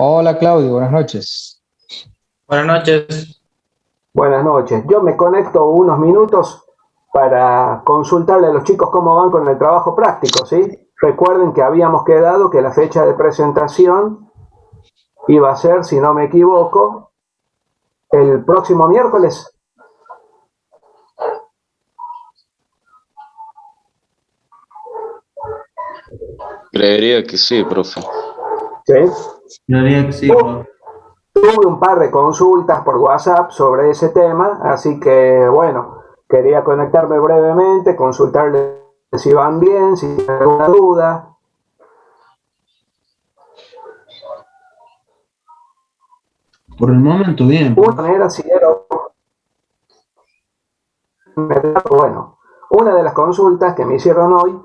Hola Claudio, buenas noches. Buenas noches. Buenas noches. Yo me conecto unos minutos para consultarle a los chicos cómo van con el trabajo práctico, ¿sí? Recuerden que habíamos quedado que la fecha de presentación iba a ser, si no me equivoco, el próximo miércoles. Creería que sí, profe. ¿Sí? Creería que sí, profe. Tuve un par de consultas por WhatsApp sobre ese tema, así que bueno, quería conectarme brevemente, consultarles si van bien, si tienen alguna duda. Por el momento, bien. Una manera, si era, bueno, una de las consultas que me hicieron hoy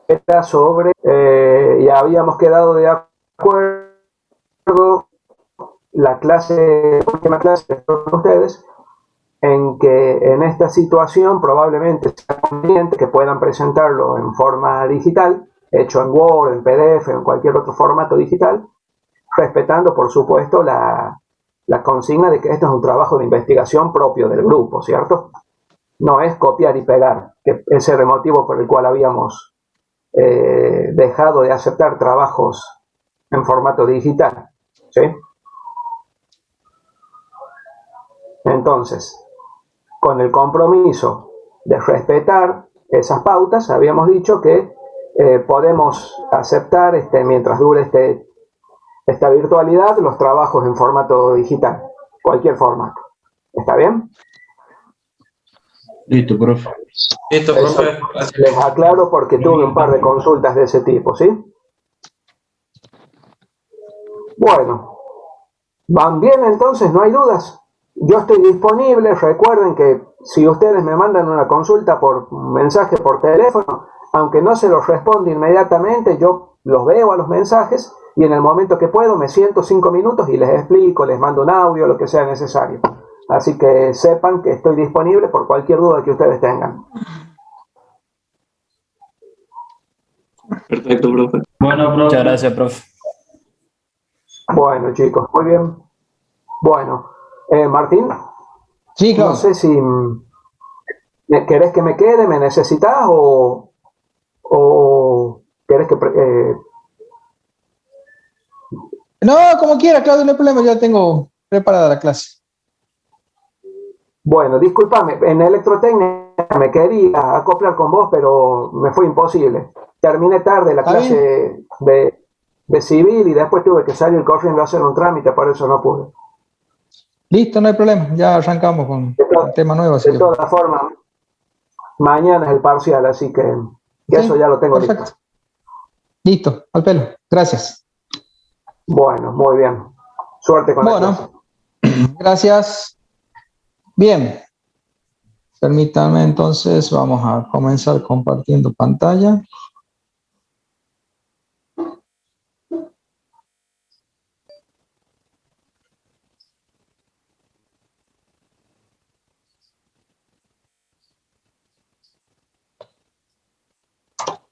era sobre, ya habíamos quedado de acuerdo, la última clase de todos ustedes, en que en esta situación probablemente sea conveniente que puedan presentarlo en forma digital, hecho en Word, en PDF, en cualquier otro formato digital, respetando por supuesto la consigna de que esto es un trabajo de investigación propio del grupo, ¿cierto? No es copiar y pegar, que ese era el motivo por el cual habíamos dejado de aceptar trabajos en formato digital, ¿sí? Entonces, con el compromiso de respetar esas pautas, habíamos dicho que podemos aceptar, mientras dure esta virtualidad, los trabajos en formato digital, cualquier formato. ¿Está bien? Listo, profe. Listo, profe. Les aclaro porque tuve un par de consultas de ese tipo, ¿sí? Bueno, ¿van bien entonces? ¿No hay dudas? Yo estoy disponible, recuerden que si ustedes me mandan una consulta por mensaje por teléfono, aunque no se los responda inmediatamente, yo los veo a los mensajes y en el momento que puedo me siento 5 minutos y les explico, les mando un audio, lo que sea necesario. Así que sepan que estoy disponible por cualquier duda que ustedes tengan. Perfecto, profe. Bueno, profe. Muchas gracias, profe. Bueno, chicos, muy bien. Bueno, Martín, Sí, Claudio. no sé si querés que me quede, me necesitas o querés que... No, como quiera, Claudio, no hay problema, ya tengo preparada la clase. Bueno, discúlpame, en electrotecnia me quería acoplar con vos, pero me fue imposible. Terminé tarde la clase de civil y después tuve que salir corriendo a hacer un trámite, por eso no pude. Listo, no hay problema, ya arrancamos con el tema nuevo. De todas formas, mañana es el parcial, así que eso ya lo tengo perfecto. listo. Listo, al pelo, gracias. Bueno, muy bien. Suerte con la clase. Gracias. Bien, permítanme entonces, vamos a comenzar compartiendo pantalla.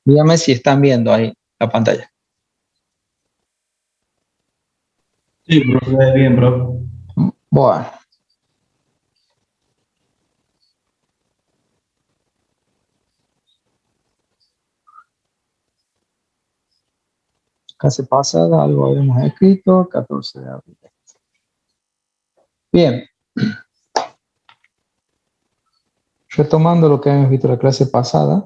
Dígame si están viendo ahí la pantalla. Sí, profe, bien, profe. Bueno. Clase pasada, algo habíamos escrito, 14 de abril. Bien. Retomando lo que habíamos visto en la clase pasada.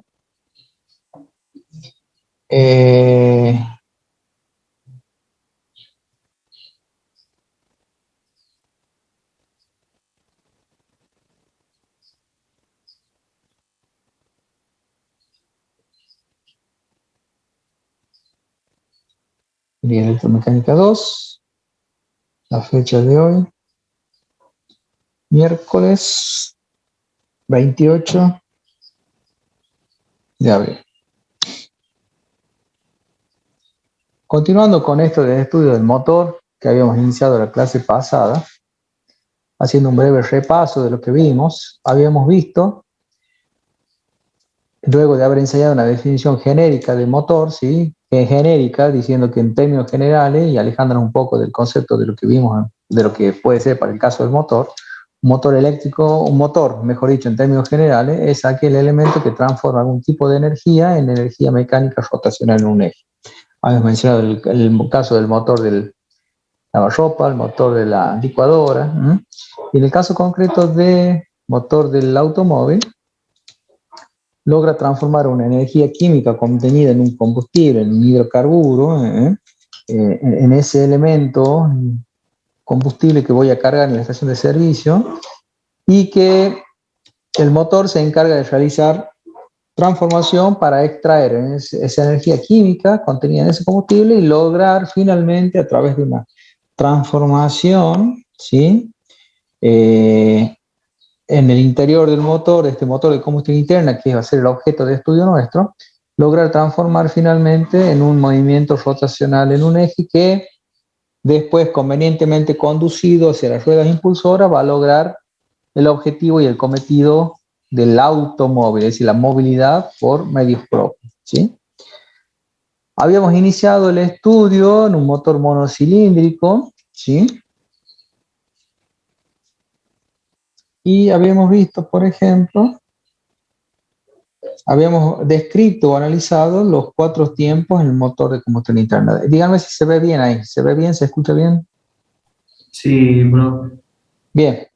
Electromecánica 2. La fecha de hoy. Miércoles 28 de abril. Continuando con esto del estudio del motor que habíamos iniciado la clase pasada, haciendo un breve repaso de lo que vimos, habíamos visto, luego de haber ensayado una definición genérica de motor, ¿sí?, genérica, diciendo que en términos generales, y alejándonos un poco del concepto de lo que vimos, de lo que puede ser para el caso del motor, un motor eléctrico, un motor, mejor dicho, en términos generales, es aquel elemento que transforma algún tipo de energía en energía mecánica rotacional en un eje. Habíamos mencionado el caso del motor del lavarropa, el motor de la licuadora, y en el caso concreto del motor del automóvil, logra transformar una energía química contenida en un combustible, en un hidrocarburo, en ese elemento combustible que voy a cargar en la estación de servicio, y que el motor se encarga de realizar transformación para extraer esa energía química contenida en ese combustible y lograr finalmente, a través de una transformación, ¿sí? En el interior del motor, este motor de combustión interna, que va a ser el objeto de estudio nuestro, lograr transformar finalmente en un movimiento rotacional en un eje que después, convenientemente conducido hacia las ruedas impulsoras, va a lograr el objetivo y el cometido del automóvil, es decir, la movilidad por medios propios, ¿sí? Habíamos iniciado el estudio en un motor monocilíndrico, ¿sí? Y habíamos visto, por ejemplo, habíamos descrito o analizado los 4 tiempos en el motor de combustión interna. Díganme si se ve bien ahí. ¿Se ve bien? ¿Se escucha bien? Sí, bro. Bien.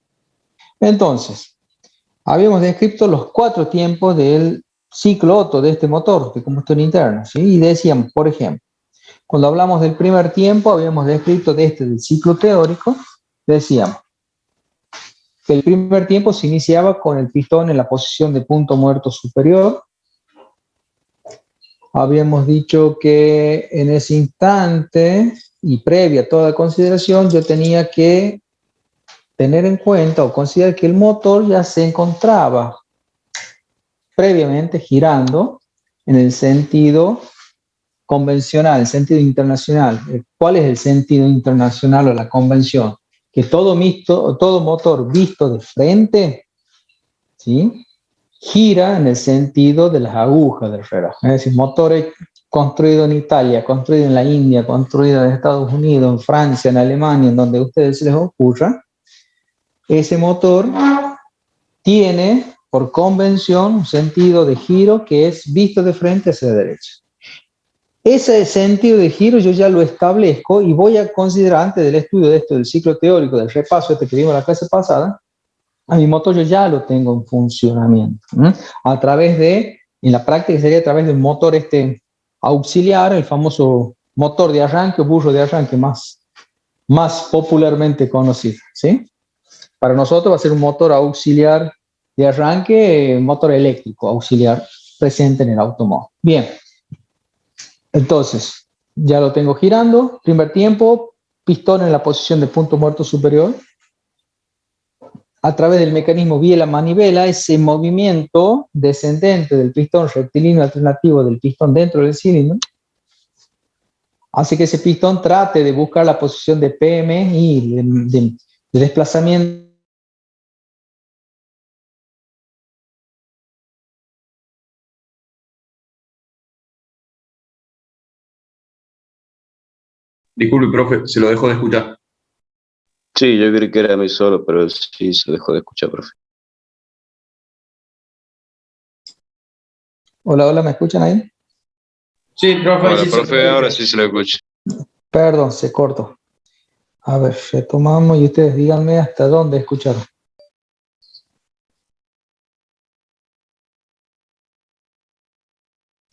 Entonces, habíamos descrito los 4 tiempos del ciclo Otto de este motor de combustión interna, ¿sí? Y decíamos, por ejemplo, cuando hablamos del primer tiempo, habíamos descrito del ciclo teórico, decíamos que el primer tiempo se iniciaba con el pistón en la posición de punto muerto superior. Habíamos dicho que en ese instante y previa a toda consideración, yo tenía que tener en cuenta o considerar que el motor ya se encontraba previamente girando en el sentido convencional, el sentido internacional. ¿Cuál es el sentido internacional o la convención? Que todo motor visto de frente, ¿sí?, gira en el sentido de las agujas del reloj. Es decir, motores construidos en Italia, construidos en la India, construidos en Estados Unidos, en Francia, en Alemania, en donde a ustedes se les ocurra, ese motor tiene por convención un sentido de giro que es visto de frente hacia la derecha. Ese sentido de giro yo ya lo establezco y voy a considerar, antes del estudio de esto, del ciclo teórico, del repaso que vimos en la clase pasada, a mi motor yo ya lo tengo en funcionamiento. A través de, en la práctica sería a través de un motor auxiliar, el famoso motor de arranque o burro de arranque más popularmente conocido, ¿sí? Para nosotros va a ser un motor auxiliar de arranque, motor eléctrico auxiliar presente en el automóvil. Bien, entonces ya lo tengo girando. Primer tiempo, pistón en la posición de punto muerto superior. A través del mecanismo biela manivela, ese movimiento descendente del pistón rectilíneo alternativo del pistón dentro del cilindro hace que ese pistón trate de buscar la posición de PMI, de desplazamiento. Disculpe, profe, se lo dejo de escuchar. Sí, yo creí que era a mí solo, pero sí se dejó de escuchar, profe. Hola, hola, ¿me escuchan ahí? Sí, profe. Ahora, Sí, profe, ahora sí se lo escucha. Perdón, se cortó. A ver, retomamos y ustedes díganme hasta dónde escucharon.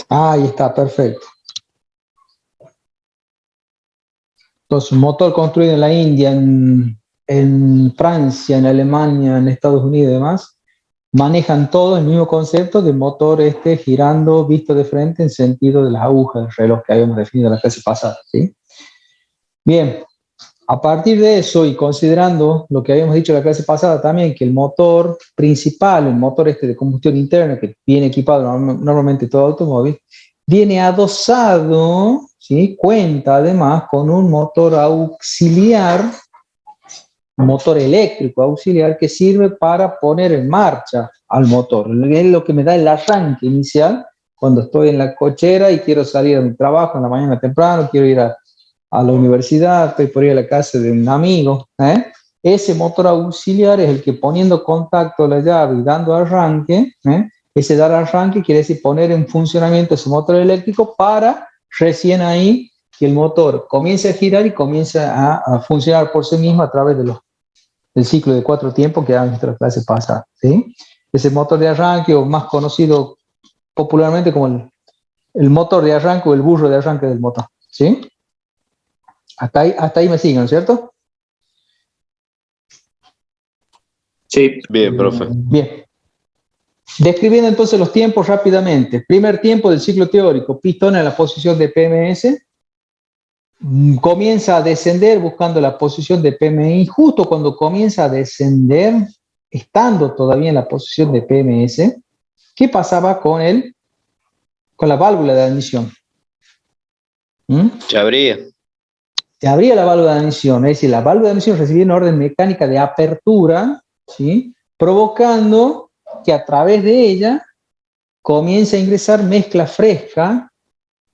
Ahí está, perfecto. Entonces, un motor construido en la India, en Francia, en Alemania, en Estados Unidos y demás, manejan todo el mismo concepto de motor girando visto de frente en sentido de las agujas del reloj que habíamos definido en la clase pasada, ¿sí? Bien, a partir de eso y considerando lo que habíamos dicho en la clase pasada también, que el motor principal, el motor de combustión interna que viene equipado normalmente todo automóvil, viene adosado, ¿sí?, cuenta además con un motor auxiliar, un motor eléctrico auxiliar que sirve para poner en marcha al motor. Es lo que me da el arranque inicial cuando estoy en la cochera y quiero salir a mi trabajo en la mañana temprano, quiero ir a la universidad, estoy por ir a la casa de un amigo, ¿eh? Ese motor auxiliar es el que poniendo contacto a la llave y dando arranque, ¿eh? Ese dar arranque quiere decir poner en funcionamiento ese motor eléctrico para recién ahí que el motor comience a girar y comience a funcionar por sí mismo a través del ciclo de 4 tiempos que da nuestra clase pasada, ¿sí? Ese motor de arranque, o más conocido popularmente como el motor de arranque o el burro de arranque del motor, ¿sí? Hasta ahí me siguen, ¿no es cierto? Sí. Bien, profe. Bien. Describiendo entonces los tiempos rápidamente. Primer tiempo del ciclo teórico, pistón en la posición de PMS, comienza a descender buscando la posición de PMI. Justo cuando comienza a descender, estando todavía en la posición de PMS, ¿qué pasaba con la válvula de admisión? Ya habría. Se abría la válvula de admisión, es decir, la válvula de admisión recibía una orden mecánica de apertura, ¿sí? Provocando que a través de ella comience a ingresar mezcla fresca,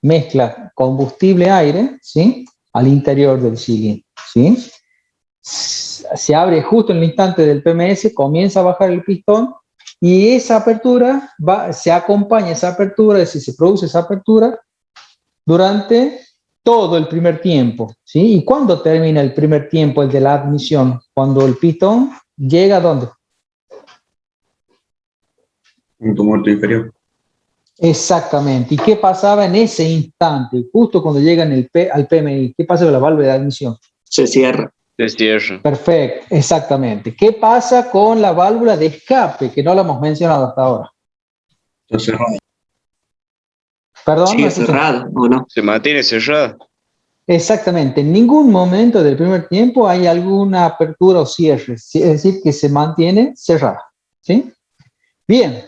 mezcla combustible-aire, ¿sí? Al interior del cilindro, ¿sí? Se abre justo en el instante del PMS, comienza a bajar el pistón y esa apertura se acompaña, esa apertura, es decir, se produce esa apertura durante todo el primer tiempo, ¿sí? ¿Y cuándo termina el primer tiempo, el de la admisión? Cuando el pistón llega ¿a dónde? Punto muerto inferior. Exactamente. ¿Y qué pasaba en ese instante? Justo cuando llegan al PMI, ¿qué pasa con la válvula de admisión? Se cierra. Se cierra. Perfecto, exactamente. ¿Qué pasa con la válvula de escape? Que no la hemos mencionado hasta ahora. Está cerrado. Perdón. Sigue cerrado, ¿o no? Se mantiene cerrada. Exactamente. En ningún momento del primer tiempo hay alguna apertura o cierre. Es decir, que se mantiene cerrada. ¿Sí? Bien.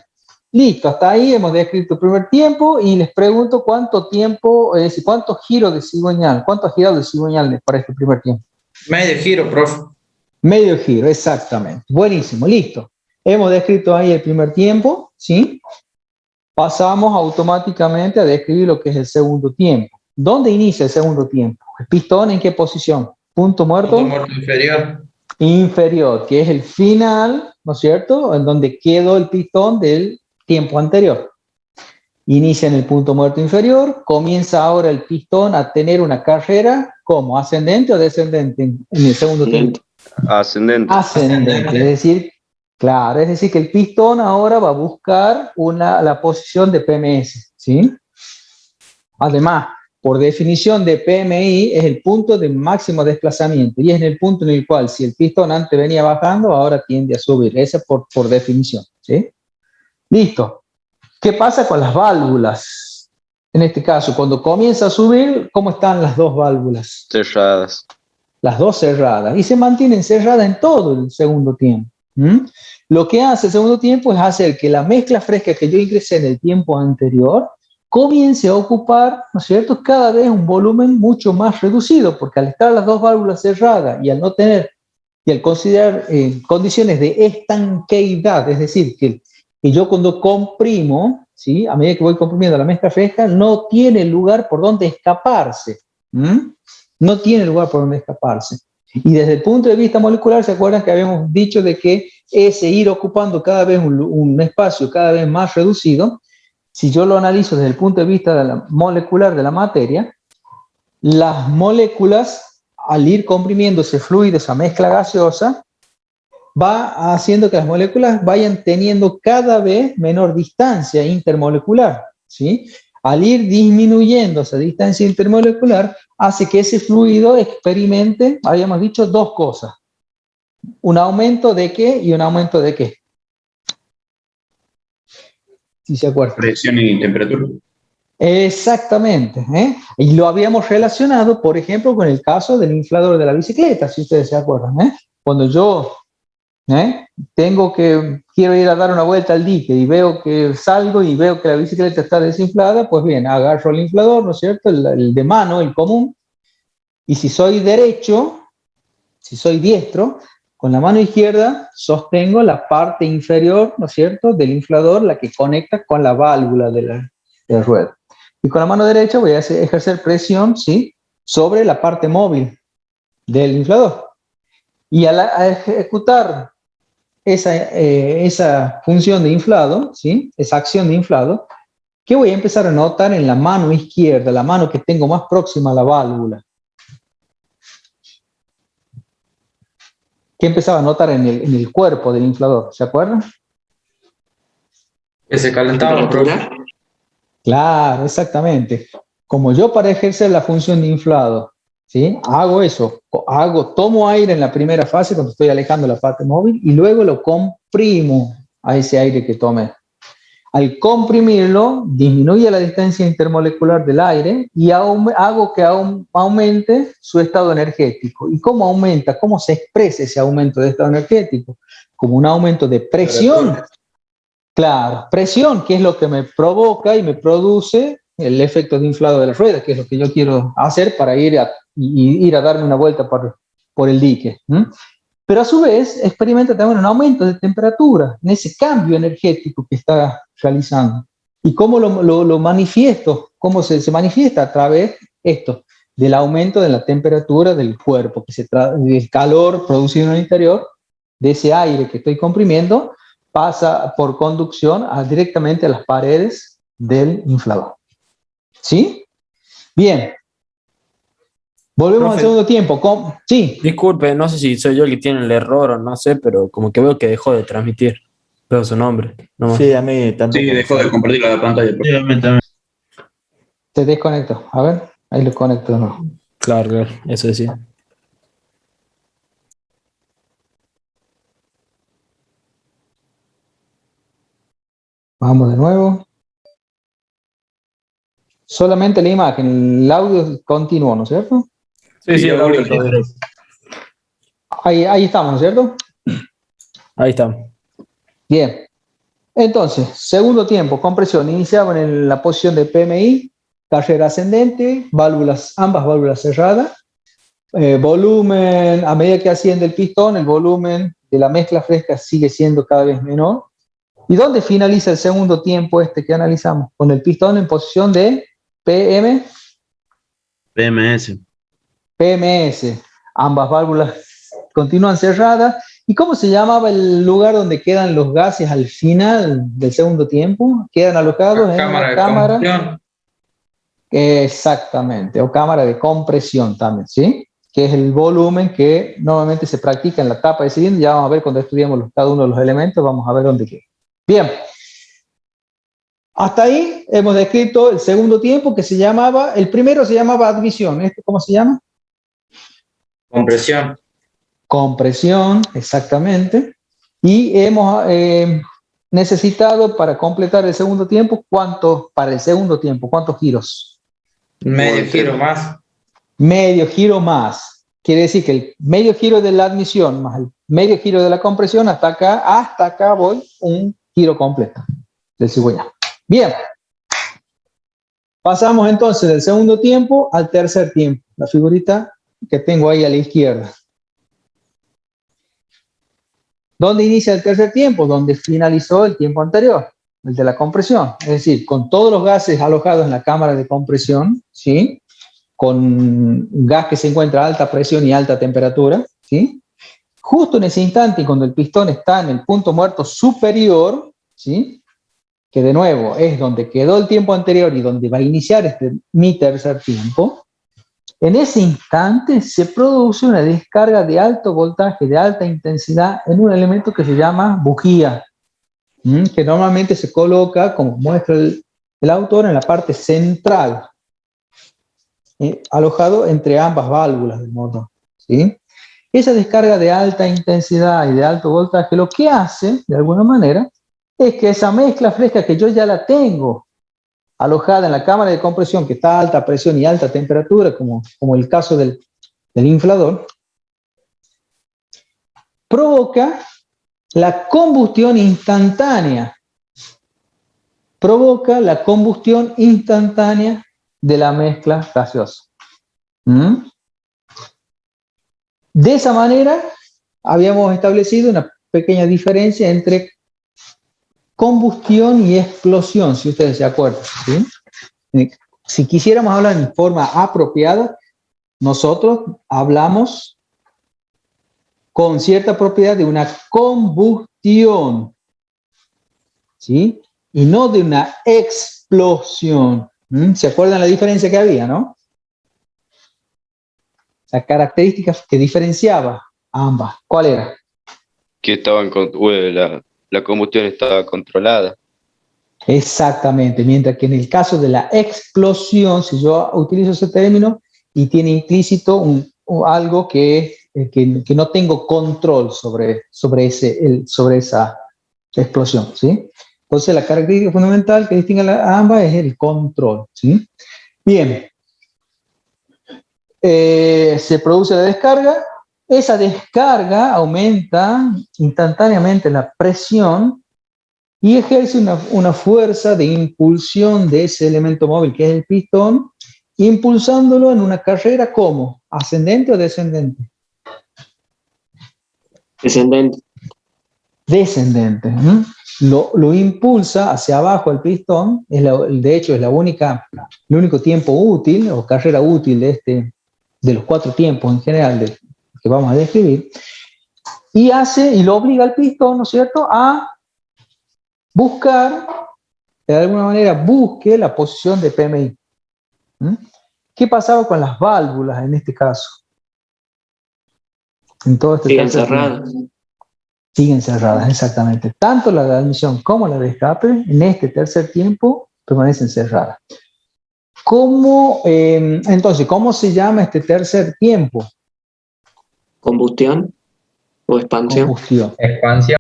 Listo. Hasta ahí hemos descrito el primer tiempo y les pregunto cuánto tiempo, es decir, cuántos giros de cigüeñal, cuánto ha girado de cigüeñal para este primer tiempo. Medio giro, profe. Medio giro, exactamente. Buenísimo, listo. Hemos descrito ahí el primer tiempo, ¿sí? Pasamos automáticamente a describir lo que es el segundo tiempo. ¿Dónde inicia el segundo tiempo? ¿El pistón en qué posición? Punto muerto. Punto muerto inferior. Inferior, que es el final, ¿no es cierto? En donde quedó el pistón del tiempo anterior. Inicia en el punto muerto inferior, comienza ahora el pistón a tener una carrera, ¿cómo? ¿Ascendente o descendente en el segundo tiempo? Ascendente. Ascendente, es decir, claro, es decir que el pistón ahora va a buscar la posición de PMS, ¿sí? Además, por definición de PMI es el punto de máximo desplazamiento y es en el punto en el cual si el pistón antes venía bajando, ahora tiende a subir, esa por definición, ¿sí? Listo. ¿Qué pasa con las válvulas? En este caso, cuando comienza a subir, ¿cómo están las dos válvulas? Cerradas. Las dos cerradas, y se mantienen cerradas en todo el segundo tiempo. Lo que hace el segundo tiempo es hacer que la mezcla fresca que yo ingresé en el tiempo anterior comience a ocupar, ¿no es cierto?, cada vez un volumen mucho más reducido, porque al estar las dos válvulas cerradas y al no tener, y al considerar condiciones de estanqueidad, es decir, que yo cuando comprimo, ¿sí?, a medida que voy comprimiendo la mezcla fresca, no tiene lugar por donde escaparse. No tiene lugar por donde escaparse. Y desde el punto de vista molecular, ¿se acuerdan que habíamos dicho de que ese ir ocupando cada vez un espacio cada vez más reducido, si yo lo analizo desde el punto de vista molecular de la materia, las moléculas, al ir comprimiéndose fluidos a mezcla gaseosa, va haciendo que las moléculas vayan teniendo cada vez menor distancia intermolecular, ¿sí? Al ir disminuyendo esa distancia intermolecular, hace que ese fluido experimente, habíamos dicho, dos cosas. Un aumento de qué y un aumento de qué. Si se acuerdan. Presión y temperatura. Exactamente, ¿eh? Y lo habíamos relacionado, por ejemplo, con el caso del inflador de la bicicleta, si ustedes se acuerdan, ¿eh? Cuando yo quiero ir a dar una vuelta al dique y veo que salgo y veo que la bicicleta está desinflada, pues bien, agarro el inflador, ¿no es cierto?, el de mano, el común, y si soy diestro, con la mano izquierda sostengo la parte inferior, ¿no es cierto?, del inflador, la que conecta con la válvula de de la rueda. Y con la mano derecha voy a ejercer presión, ¿sí?, sobre la parte móvil del inflador. Y a ejecutar esa función de inflado, ¿sí?, esa acción de inflado, ¿qué voy a empezar a notar en la mano izquierda, la mano que tengo más próxima a la válvula? ¿Qué empezaba a notar en el cuerpo del inflador? ¿Se acuerdan? Que se calentaba, profe. Claro, exactamente. Como yo para ejercer la función de inflado, ¿sí?, hago eso, tomo aire en la primera fase cuando estoy alejando la parte móvil y luego lo comprimo a ese aire que tomé. Al comprimirlo, disminuye la distancia intermolecular del aire y hago que aumente su estado energético. ¿Y cómo aumenta? ¿Cómo se expresa ese aumento de estado energético? Como un aumento de presión. Claro, presión, que es lo que me provoca y me produce el efecto de inflado de la rueda, que es lo que yo quiero hacer para ir a darme una vuelta por el dique. Pero a su vez experimenta también un aumento de temperatura en ese cambio energético que está realizando. ¿Y cómo lo manifiesto? ¿Cómo se manifiesta? A través del aumento de la temperatura del cuerpo, del calor producido en el interior, de ese aire que estoy comprimiendo, pasa por conducción directamente a las paredes del inflador. ¿Sí? Bien. Volvemos Profe, al segundo tiempo. Sí. disculpe, no sé si soy yo el que tiene el error o no sé, pero como que veo que dejó de transmitir. Veo su nombre. No. Sí, a mí tampoco. Sí, dejó de compartir la pantalla, profe. Sí, a mí también. Te desconecto. A ver, ahí lo conecto. ¿No? Claro, claro, eso decía. Vamos de nuevo. Solamente la imagen, el audio continuo, ¿no es cierto? Sí, sí, ya el volvió, audio todavía. Ahí estamos, ¿no es cierto? Ahí está. Bien. Entonces, segundo tiempo, compresión. Iniciaba en la posición de PMI, carrera ascendente, ambas válvulas cerradas. Volumen, a medida que asciende el pistón, el volumen de la mezcla fresca sigue siendo cada vez menor. ¿Y dónde finaliza el segundo tiempo que analizamos? Con el pistón en posición de PMS. PMS. Ambas válvulas continúan cerradas. ¿Y cómo se llamaba el lugar donde quedan los gases al final del segundo tiempo? Quedan alojados en una cámara. Combustión. Exactamente, o cámara de compresión también, ¿sí? Que es el volumen que normalmente se practica en la tapa de cilindro. Ya vamos a ver cuando estudiemos cada uno de los elementos, vamos a ver dónde queda. Bien. Hasta ahí hemos descrito el segundo tiempo el primero se llamaba admisión. ¿Cómo se llama? Compresión. Compresión, exactamente. Y hemos necesitado para completar el segundo tiempo, ¿cuántos giros? Medio giro más. Medio giro más. Quiere decir que el medio giro de la admisión más el medio giro de la compresión, hasta acá voy un giro completo del cigüeñal. Bien. Pasamos entonces del segundo tiempo al tercer tiempo. La figurita que tengo ahí a la izquierda. ¿Dónde inicia el tercer tiempo? Donde finalizó el tiempo anterior, el de la compresión. Es decir, con todos los gases alojados en la cámara de compresión, ¿sí? Con gas que se encuentra a alta presión y alta temperatura, ¿sí? Justo en ese instante, cuando el pistón está en el punto muerto superior, ¿sí?, que de nuevo es donde quedó el tiempo anterior y donde va a iniciar mi tercer tiempo, en ese instante se produce una descarga de alto voltaje, de alta intensidad, en un elemento que se llama bujía, que normalmente se coloca, como muestra el autor, en la parte central, alojado entre ambas válvulas del motor, ¿sí? Esa descarga de alta intensidad y de alto voltaje lo que hace, de alguna manera, es que esa mezcla fresca que yo ya la tengo alojada en la cámara de compresión, que está a alta presión y alta temperatura, como el caso del inflador, provoca la combustión instantánea. Provoca la combustión instantánea de la mezcla gaseosa. De esa manera, habíamos establecido una pequeña diferencia entre combustión y explosión, si ustedes se acuerdan, ¿sí? Si quisiéramos hablar en forma apropiada, nosotros hablamos con cierta propiedad de una combustión, ¿sí? Y no de una explosión. ¿Se acuerdan la diferencia que había, no? La característica que diferenciaba a ambas, ¿cuál era? Que la combustión estaba controlada. Exactamente, mientras que en el caso de la explosión, si yo utilizo ese término y tiene implícito algo que no tengo control sobre esa explosión, ¿sí? Entonces la característica fundamental que distingue a ambas es el control, ¿sí? Bien, se produce la descarga, esa descarga aumenta instantáneamente la presión y ejerce una fuerza de impulsión de ese elemento móvil que es el pistón, impulsándolo en una carrera ¿cómo? ¿Ascendente o descendente? Descendente. Descendente. Lo impulsa hacia abajo el pistón, de hecho es el único tiempo útil o carrera útil de los 4 tiempos en general que vamos a describir, y lo obliga al pistón, ¿no es cierto?, a buscar, de alguna manera, busque la posición de PMI. ¿Qué pasaba con las válvulas en este caso? En todo este Siguen cerradas. Siguen cerradas, exactamente. Tanto la de admisión como la de escape, en este tercer tiempo, permanecen cerradas. Entonces, ¿cómo se llama este tercer tiempo? ¿Combustión o expansión? Combustión. Expansión.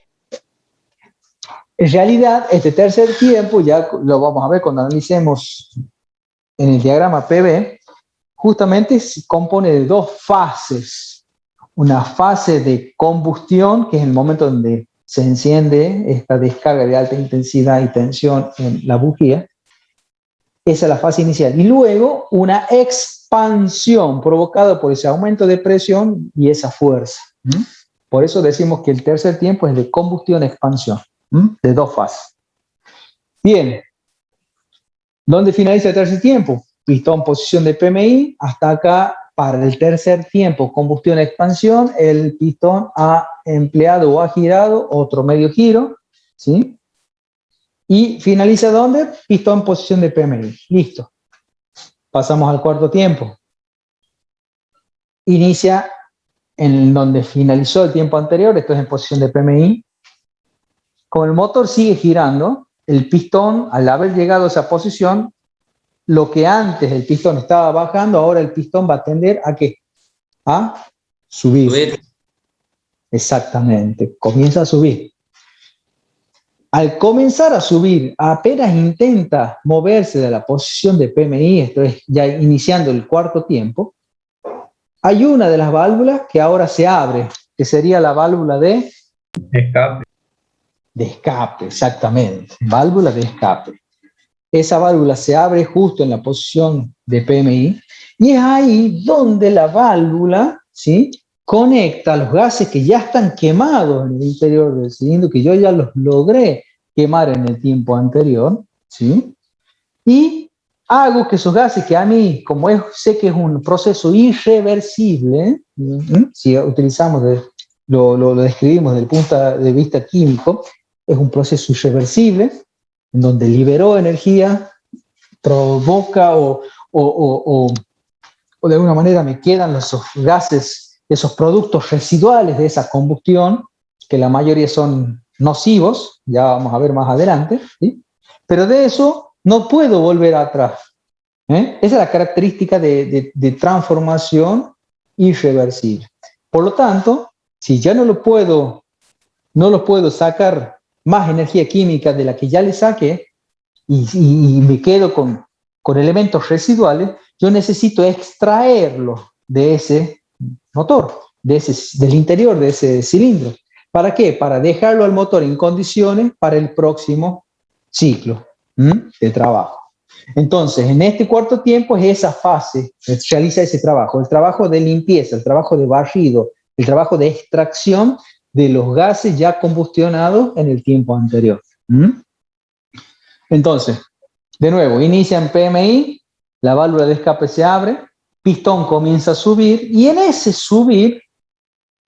En realidad, este tercer tiempo, ya lo vamos a ver cuando analicemos en el diagrama PV, justamente se compone de 2 fases. Una fase de combustión, que es el momento donde se enciende esta descarga de alta intensidad y tensión en la bujía. Esa es la fase inicial. Y luego una expansión provocada por ese aumento de presión y esa fuerza. Por eso decimos que el tercer tiempo es de combustión-expansión, de 2 fases. Bien, ¿dónde finaliza el tercer tiempo? Pistón, posición de PMI, hasta acá. Para el tercer tiempo, combustión-expansión, el pistón ha empleado o ha girado otro medio giro, ¿sí? Y finaliza ¿dónde? Pistón, posición de PMI. Listo. Pasamos al cuarto tiempo. Inicia en donde finalizó el tiempo anterior, esto es en posición de PMI. Como el motor sigue girando, el pistón, al haber llegado a esa posición, lo que antes el pistón estaba bajando, ahora el pistón va a tender ¿a qué? A subir. Exactamente, comienza a subir. Al comenzar a subir, apenas intenta moverse de la posición de PMI, esto es ya iniciando el cuarto tiempo, hay una de las válvulas que ahora se abre, que sería la válvula de Escape. De escape, exactamente, válvula de escape. Esa válvula se abre justo en la posición de PMI y es ahí donde la válvula, ¿sí?, conecta los gases que ya están quemados en el interior del cilindro, que yo ya los logré quemar en el tiempo anterior, ¿sí? Y hago que esos gases que a mí, sé que es un proceso irreversible, si utilizamos, lo describimos desde el punto de vista químico, es un proceso irreversible, en donde liberó energía, provoca o de alguna manera me quedan esos gases, esos productos residuales de esa combustión, que la mayoría son nocivos, ya vamos a ver más adelante, ¿sí? Pero de eso no puedo volver atrás. Esa es la característica de transformación irreversible. Por lo tanto, si ya no lo puedo sacar más energía química de la que ya le saqué y me quedo con elementos residuales, yo necesito extraerlo de ese motor, del interior de ese cilindro. ¿Para qué? Para dejarlo al motor en condiciones para el próximo ciclo de trabajo. Entonces, en este cuarto tiempo es esa fase, se realiza ese trabajo, el trabajo de limpieza, el trabajo de barrido, el trabajo de extracción de los gases ya combustionados en el tiempo anterior. Entonces, de nuevo, inicia en PMI, la válvula de escape se abre, pistón comienza a subir y en ese subir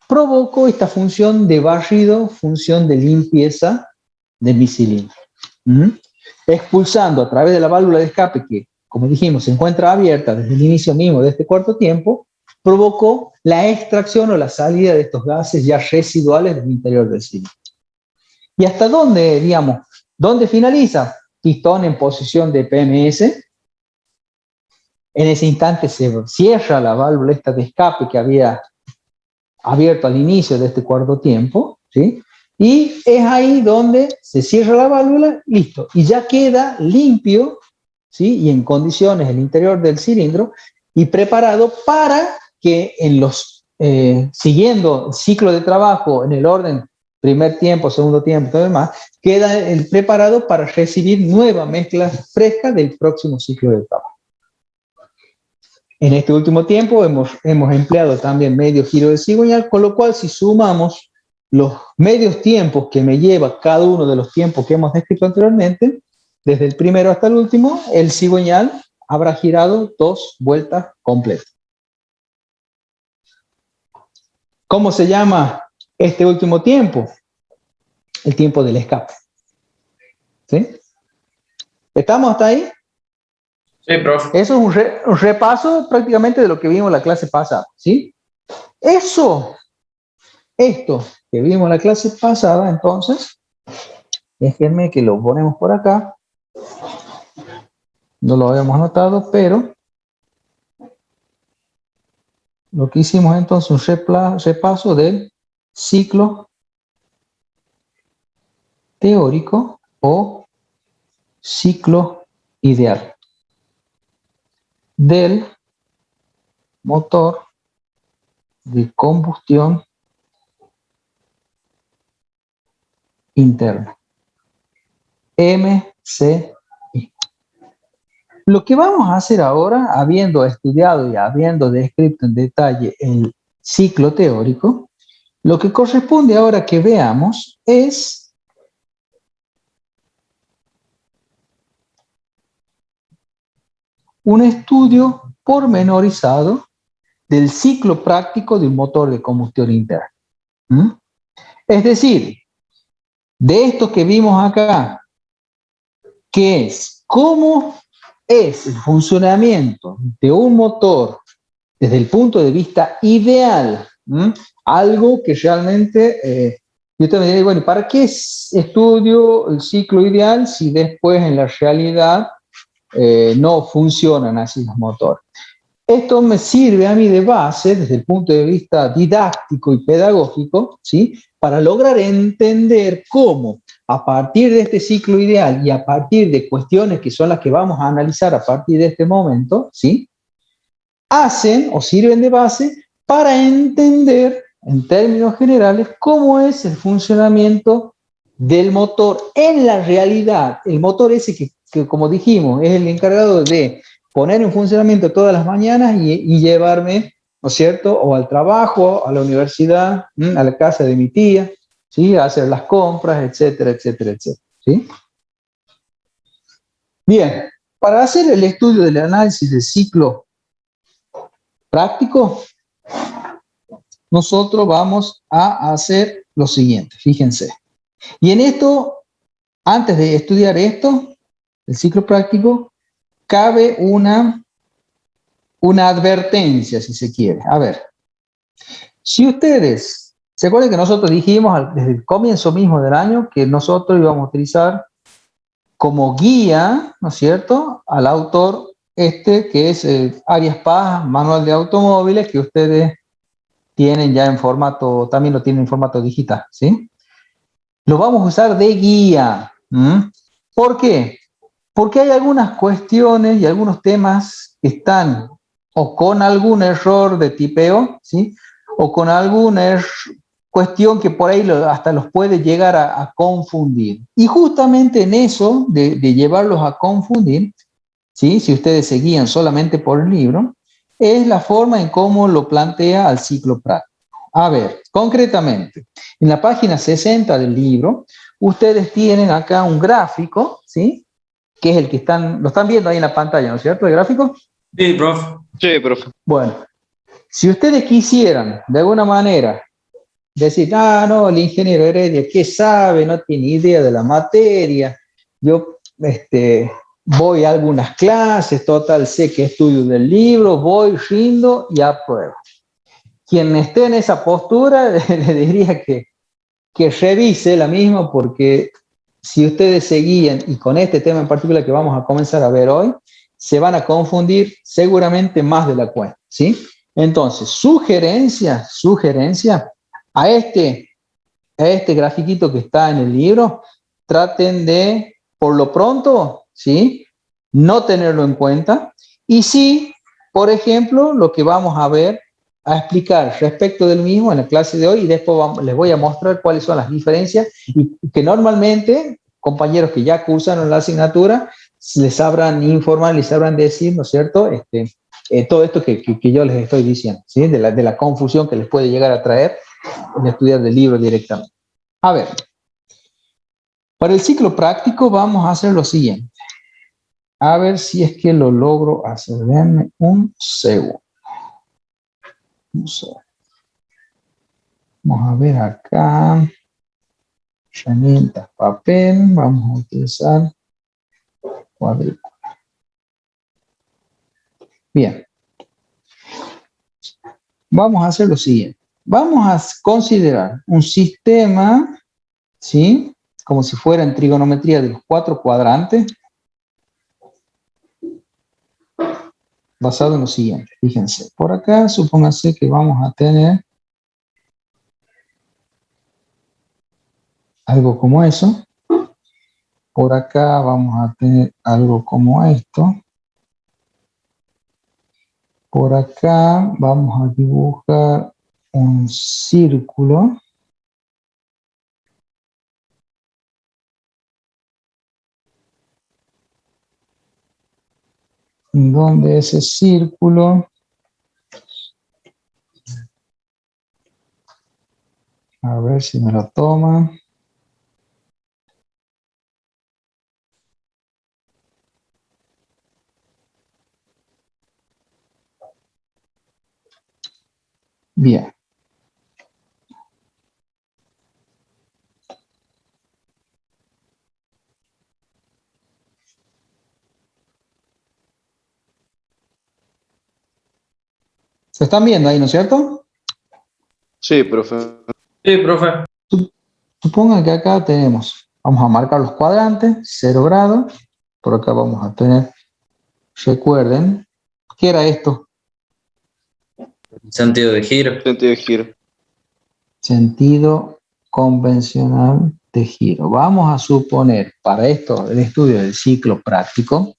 provoco esta función de barrido, función de limpieza de mi cilindro. Expulsando a través de la válvula de escape que, como dijimos, se encuentra abierta desde el inicio mismo de este cuarto tiempo, provocó la extracción o la salida de estos gases ya residuales del interior del cilindro. ¿Y hasta dónde, digamos, dónde finaliza? Pistón en posición de PMS. En ese instante se cierra la válvula esta de escape que había abierto al inicio de este cuarto tiempo, ¿sí? Y es ahí donde se cierra la válvula, listo, y ya queda limpio, ¿sí? Y en condiciones el interior del cilindro y preparado para que en los, siguiendo el ciclo de trabajo en el orden primer tiempo, segundo tiempo, todo demás, queda preparado para recibir nueva mezcla fresca del próximo ciclo de trabajo. En este último tiempo hemos empleado también medio giro de cigüeñal, con lo cual si sumamos los medios tiempos que me lleva cada uno de los tiempos que hemos descrito anteriormente, desde el primero hasta el último, el cigüeñal habrá girado 2 vueltas completas. ¿Cómo se llama este último tiempo? El tiempo del escape. ¿Sí? ¿Estamos hasta ahí? Sí, profe. Eso es un repaso prácticamente de lo que vimos en la clase pasada, ¿sí? Esto que vimos en la clase pasada, entonces, déjenme que lo ponemos por acá. No lo habíamos anotado, pero lo que hicimos entonces un repaso del ciclo teórico o ciclo ideal del motor de combustión interna, MCI. Lo que vamos a hacer ahora, habiendo estudiado y habiendo descrito en detalle el ciclo teórico, lo que corresponde ahora que veamos es un estudio pormenorizado del ciclo práctico de un motor de combustión interna. Es decir, de esto que vimos acá, que es cómo es el funcionamiento de un motor desde el punto de vista ideal, algo que realmente, yo te diría, bueno, ¿para qué estudio el ciclo ideal si después en la realidad no funcionan así los motores? Esto me sirve a mí de base desde el punto de vista didáctico y pedagógico, ¿sí? Para lograr entender cómo a partir de este ciclo ideal y a partir de cuestiones que son las que vamos a analizar a partir de este momento, ¿sí? Hacen o sirven de base para entender en términos generales cómo es el funcionamiento del motor en la realidad. El motor ese que como dijimos, es el encargado de poner en funcionamiento todas las mañanas y llevarme, ¿no es cierto?, o al trabajo, a la universidad, a la casa de mi tía, ¿sí?, a hacer las compras, etcétera, etcétera, etcétera, ¿sí? Bien, para hacer el estudio del análisis del ciclo práctico, nosotros vamos a hacer lo siguiente, fíjense. Y en esto, antes de estudiar esto, el ciclo práctico, cabe una advertencia, si se quiere. A ver, si ustedes, ¿se acuerdan que nosotros dijimos desde el comienzo mismo del año que nosotros íbamos a utilizar como guía, ¿no es cierto?, al autor que es Arias Paz, Manual de Automóviles, que ustedes tienen ya en formato, también lo tienen en formato digital, ¿sí? Lo vamos a usar de guía. ¿Por qué? Porque hay algunas cuestiones y algunos temas que están o con algún error de tipeo, ¿sí?, o con alguna cuestión que por ahí hasta los puede llegar a confundir. Y justamente en eso de llevarlos a confundir, ¿sí?, si ustedes se guían solamente por el libro, es la forma en cómo lo plantea al ciclo práctico. A ver, concretamente, en la página 60 del libro, ustedes tienen acá un gráfico, ¿sí?, que es el que lo están viendo ahí en la pantalla, ¿no es cierto? ¿El gráfico? Sí, profe. Sí, profe. Bueno, si ustedes quisieran, de alguna manera, decir, no, el ingeniero Heredia, ¿qué sabe? No tiene idea de la materia. Yo voy a algunas clases, total, sé que estudio del libro, voy, rindo y apruebo. Quien esté en esa postura, le diría que revise la misma, porque si ustedes se guían, y con este tema en particular que vamos a comenzar a ver hoy, se van a confundir seguramente más de la cuenta, ¿sí? Entonces, sugerencia a este grafiquito que está en el libro, traten de, por lo pronto, ¿sí?, no tenerlo en cuenta, y sí, por ejemplo, lo que vamos a ver, a explicar respecto del mismo en la clase de hoy, y después les voy a mostrar cuáles son las diferencias, y que normalmente, compañeros que ya cursaron la asignatura, les sabrán informar, les sabrán decir, ¿no es cierto?, todo esto que yo les estoy diciendo, ¿sí?, de la confusión que les puede llegar a traer en estudiar del libro directamente. A ver, para el ciclo práctico vamos a hacer lo siguiente. A ver si es que lo logro hacer. Denme un segundo. Vamos a ver acá. Herramientas, papel. Vamos a utilizar cuadrícula. Bien. Vamos a hacer lo siguiente. Vamos a considerar un sistema, ¿sí?, como si fuera en trigonometría de los 4 cuadrantes, basado en lo siguiente. Fíjense, por acá supónganse que vamos a tener algo como eso. Por acá vamos a tener algo como esto. Por acá vamos a dibujar un círculo. Donde ese círculo, a ver si me lo toma. Bien. ¿Se están viendo ahí, no es cierto? Sí, profe. Sí, profe. Supongan que acá tenemos, vamos a marcar los cuadrantes, 0 grados. Por acá vamos a tener, recuerden, ¿qué era esto? Sentido de giro. Sentido de giro. Sentido convencional de giro. Vamos a suponer para esto, el estudio del ciclo práctico,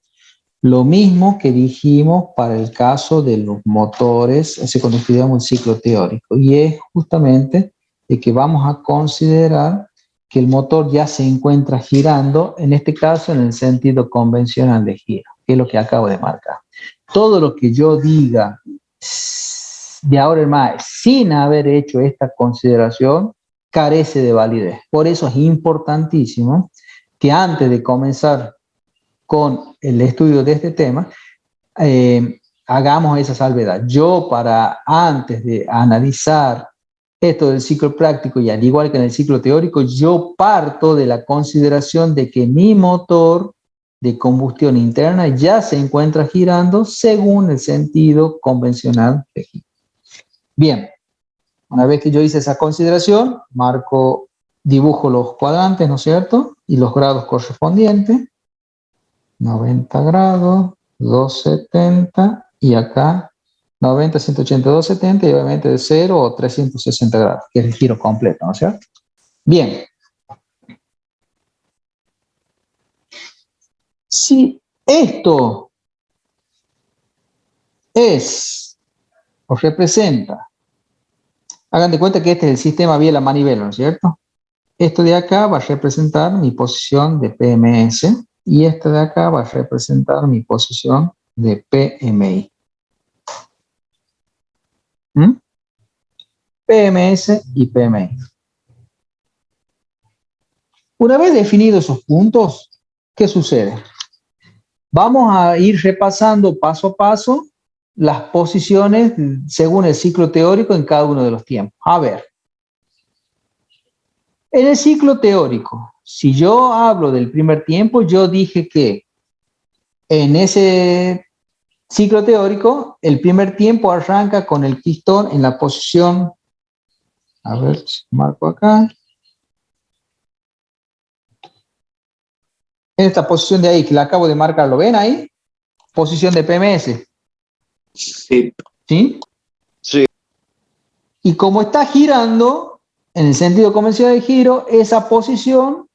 lo mismo que dijimos para el caso de los motores, cuando estudiamos el ciclo teórico, y es justamente de que vamos a considerar que el motor ya se encuentra girando, en este caso en el sentido convencional de giro, que es lo que acabo de marcar. Todo lo que yo diga de ahora en más, sin haber hecho esta consideración, carece de validez. Por eso es importantísimo que antes de comenzar con el estudio de este tema, hagamos esa salvedad. Yo, para antes de analizar esto del ciclo práctico, y al igual que en el ciclo teórico, yo parto de la consideración de que mi motor de combustión interna ya se encuentra girando según el sentido convencional de giro. Bien, una vez que yo hice esa consideración, dibujo los cuadrantes, ¿no es cierto?, y los grados correspondientes. 90 grados, 270, y acá 90, 180, 270, y obviamente de 0 o 360 grados, que es el giro completo, ¿no es cierto? Bien. Si esto es o representa, hagan de cuenta que este es el sistema vía la manivela, ¿no es cierto? Esto de acá va a representar mi posición de PMS, y este de acá va a representar mi posición de PMI. PMS y PMI. Una vez definidos esos puntos, ¿qué sucede? Vamos a ir repasando paso a paso las posiciones según el ciclo teórico en cada uno de los tiempos. A ver, en el ciclo teórico, si yo hablo del primer tiempo, yo dije que en ese ciclo teórico, el primer tiempo arranca con el pistón en la posición, a ver, marco acá, en esta posición de ahí, que la acabo de marcar, ¿lo ven ahí? Posición de PMS. Sí. ¿Sí? Sí. Y como está girando, en el sentido convencional de giro, esa posición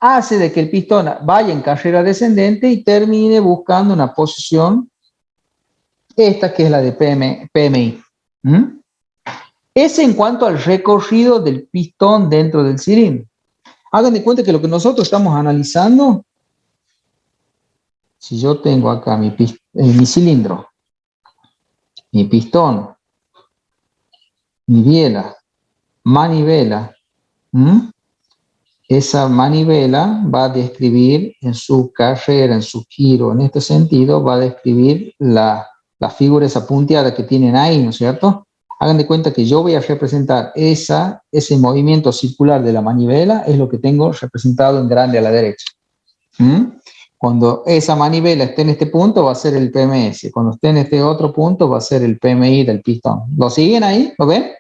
hace de que el pistón vaya en carrera descendente y termine buscando una posición, esta que es la de PMI. ¿Mm? Es en cuanto al recorrido del pistón dentro del cilindro. Hagan de cuenta que lo que nosotros estamos analizando, si yo tengo acá mi cilindro, mi pistón, mi biela, manivela, esa manivela va a describir en su carrera, en su giro, en este sentido, va a describir la figura esa punteada que tienen ahí, ¿no es cierto? Hagan de cuenta que yo voy a representar ese movimiento circular de la manivela, es lo que tengo representado en grande a la derecha. Cuando esa manivela esté en este punto va a ser el PMS, cuando esté en este otro punto va a ser el PMI del pistón. ¿Lo siguen ahí? ¿Lo ven?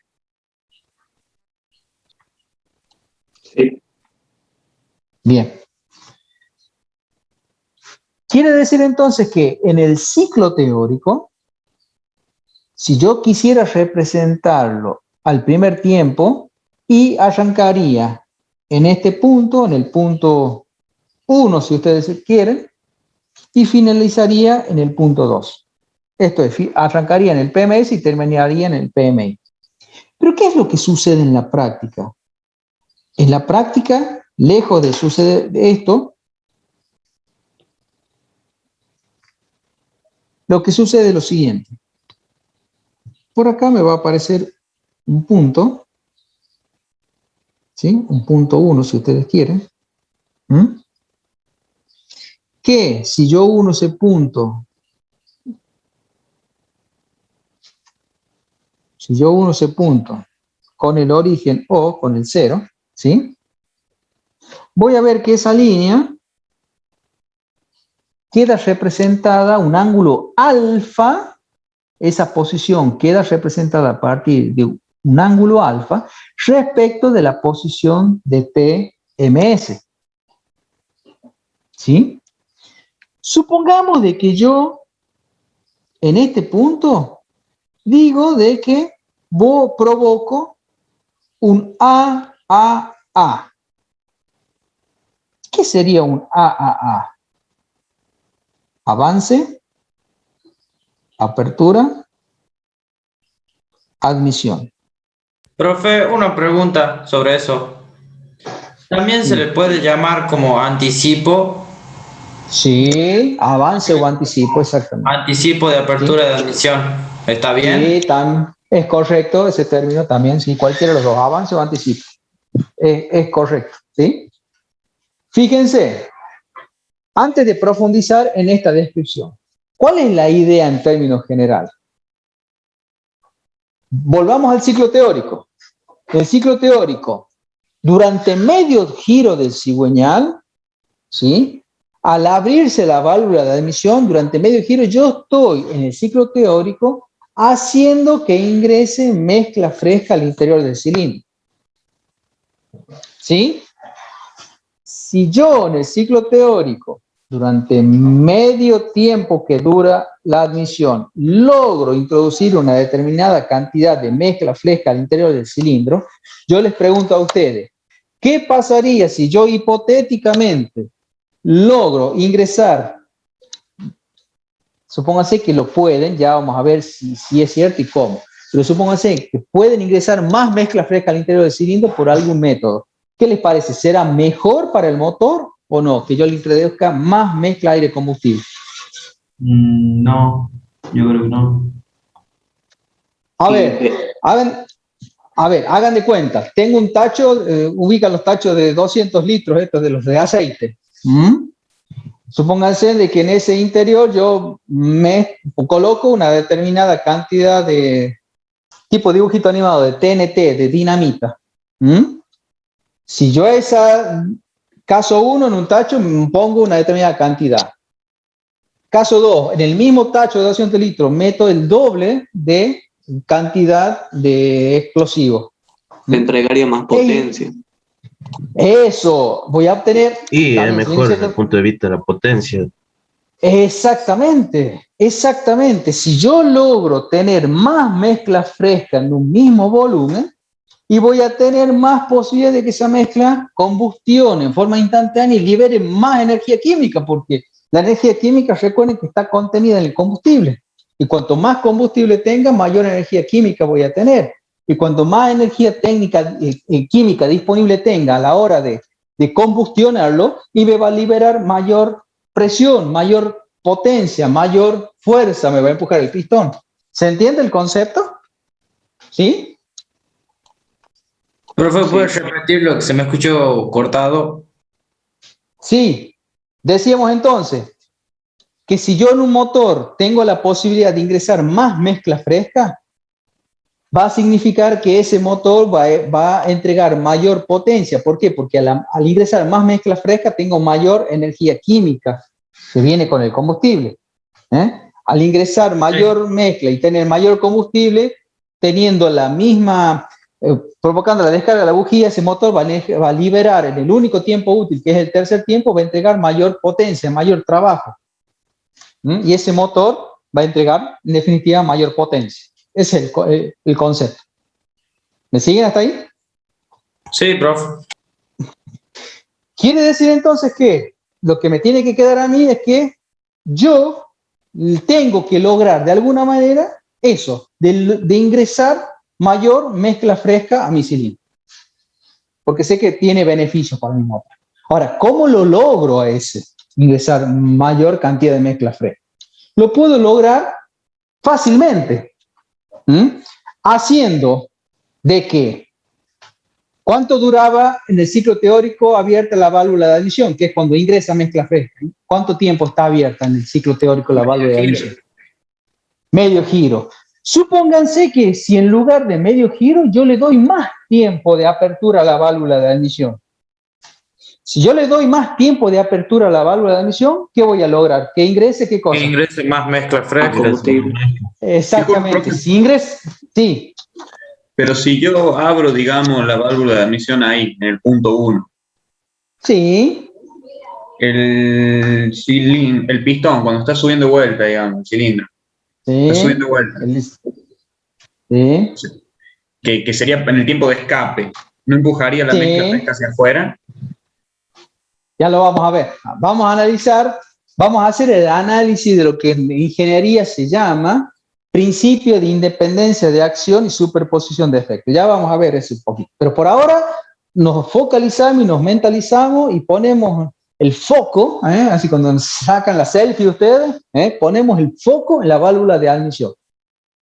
Sí. Bien. Quiere decir entonces que en el ciclo teórico, si yo quisiera representarlo al primer tiempo y arrancaría en este punto, en el punto 1, si ustedes quieren, y finalizaría en el punto 2. Esto es, arrancaría en el PMS y terminaría en el PMI. Pero ¿qué es lo que sucede en la práctica? En la práctica, lejos de suceder esto, lo que sucede es lo siguiente. Por acá me va a aparecer un punto, ¿sí? Un punto 1 si ustedes quieren. Que si yo uno ese punto, con el origen O, con el 0, ¿sí? Voy a ver que esa línea queda representada, un ángulo alfa, esa posición queda representada a partir de un ángulo alfa respecto de la posición de PMS. ¿Sí? Supongamos de que yo, en este punto, digo de que provoco un AAA. ¿Qué sería un AAA? Avance, apertura, admisión. Profe, una pregunta sobre eso. ¿También se le puede llamar como anticipo? Sí, avance o anticipo, exactamente. Anticipo de apertura de admisión. ¿Está bien? Sí, es correcto ese término también, sí, cualquiera de los dos, avance o anticipo. Es correcto, ¿sí? Fíjense, antes de profundizar en esta descripción, ¿cuál es la idea en términos generales? Volvamos al ciclo teórico. El ciclo teórico, durante medio giro del cigüeñal, ¿sí? Al abrirse la válvula de admisión, durante medio giro, yo estoy en el ciclo teórico haciendo que ingrese mezcla fresca al interior del cilindro. ¿Sí? Si yo en el ciclo teórico, durante medio tiempo que dura la admisión, logro introducir una determinada cantidad de mezcla fresca al interior del cilindro, yo les pregunto a ustedes, ¿qué pasaría si yo hipotéticamente logro ingresar? Supónganse que lo pueden, ya vamos a ver si es cierto y cómo, pero supónganse que pueden ingresar más mezcla fresca al interior del cilindro por algún método. ¿Qué les parece? ¿Será mejor para el motor o no? Que yo le introduzca más mezcla aire-combustible. No, yo creo que no. A ver, hagan de cuenta. Tengo un tacho, ubican los tachos de 200 litros, estos de los de aceite. Supónganse de que en ese interior yo me coloco una determinada cantidad de tipo dibujito animado de TNT, de dinamita. ¿Mm? Si yo caso 1 en un tacho pongo una determinada cantidad. Caso 2, en el mismo tacho de 200 litros meto el doble de cantidad de explosivo. Te entregaría más potencia. Eso, voy a obtener... Y es también, mejor ¿sí? desde el punto de vista de la potencia. Exactamente, exactamente. Si yo logro tener más mezcla fresca en un mismo volumen, y voy a tener más posibilidad de que esa mezcla combustione en forma instantánea y libere más energía química, porque la energía química, recuerden que está contenida en el combustible. Y cuanto más combustible tenga, mayor energía química voy a tener. Y cuanto más energía química disponible tenga a la hora de combustionarlo, y me va a liberar mayor presión, mayor potencia, mayor fuerza, me va a empujar el pistón. ¿Se entiende el concepto? ¿Sí? Profe, ¿puedes repetir lo que se me escuchó cortado? Sí. Decíamos entonces que si yo en un motor tengo la posibilidad de ingresar más mezcla fresca, va a significar que ese motor va a entregar mayor potencia. ¿Por qué? Porque al ingresar más mezcla fresca tengo mayor energía química que viene con el combustible. Al ingresar mayor mezcla y tener mayor combustible, teniendo la misma, provocando la descarga de la bujía, ese motor va a liberar en el único tiempo útil, que es el tercer tiempo, va a entregar mayor potencia, mayor trabajo. Y ese motor va a entregar, en definitiva, mayor potencia. Ese es el concepto. ¿Me siguen hasta ahí? Sí, profe. Quiere decir entonces que lo que me tiene que quedar a mí es que yo tengo que lograr de alguna manera eso, de ingresar mayor mezcla fresca a mi cilindro. Porque sé que tiene beneficios para mi motor. Ahora, ¿cómo lo logro a ese? Ingresar mayor cantidad de mezcla fresca. Lo puedo lograr fácilmente. Haciendo de que, ¿cuánto duraba en el ciclo teórico abierta la válvula de admisión? Que es cuando ingresa mezcla fresca. ¿Cuánto tiempo está abierta en el ciclo teórico la válvula de admisión? Medio giro. Supónganse que si en lugar de medio giro yo le doy más tiempo de apertura a la válvula de admisión. Si yo le doy más tiempo de apertura a la válvula de admisión, ¿qué voy a lograr? ¿Que ingrese qué cosa? Que ingrese más mezcla fresca. Combustible. Exactamente. Si ingresa, sí. Pero si yo abro, digamos, la válvula de admisión ahí, en el punto 1, Sí. el pistón, cuando está subiendo vuelta, digamos, el cilindro, Sí. está subiendo vuelta, Sí. que sería en el tiempo de escape, ¿no empujaría la mezcla fresca hacia afuera? Ya lo vamos a ver. Vamos a analizar, vamos a hacer el análisis de lo que en ingeniería se llama principio de independencia de acción y superposición de efectos. Ya vamos a ver eso un poquito. Pero por ahora nos focalizamos y nos mentalizamos y ponemos el foco, así cuando sacan la selfie ustedes, ponemos el foco en la válvula de admisión.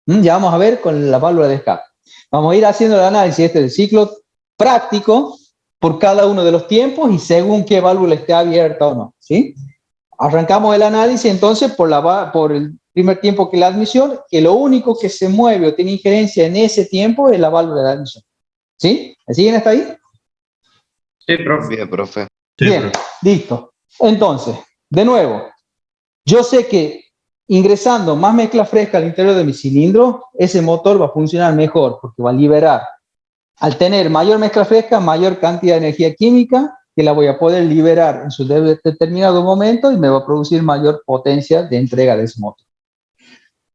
Ya vamos a ver con la válvula de escape. Vamos a ir haciendo el análisis del ciclo práctico por cada uno de los tiempos y según qué válvula esté abierta o no, ¿sí? Arrancamos el análisis entonces por el primer tiempo, que es la admisión, que lo único que se mueve o tiene injerencia en ese tiempo es la válvula de admisión. ¿Sí? ¿Me siguen hasta ahí? Sí, profe. Bien, profe. Bien, listo. Entonces, de nuevo, yo sé que ingresando más mezcla fresca al interior de mi cilindro, ese motor va a funcionar mejor porque va a liberar, al tener mayor mezcla fresca, mayor cantidad de energía química que la voy a poder liberar en su determinado momento y me va a producir mayor potencia de entrega de ese motor.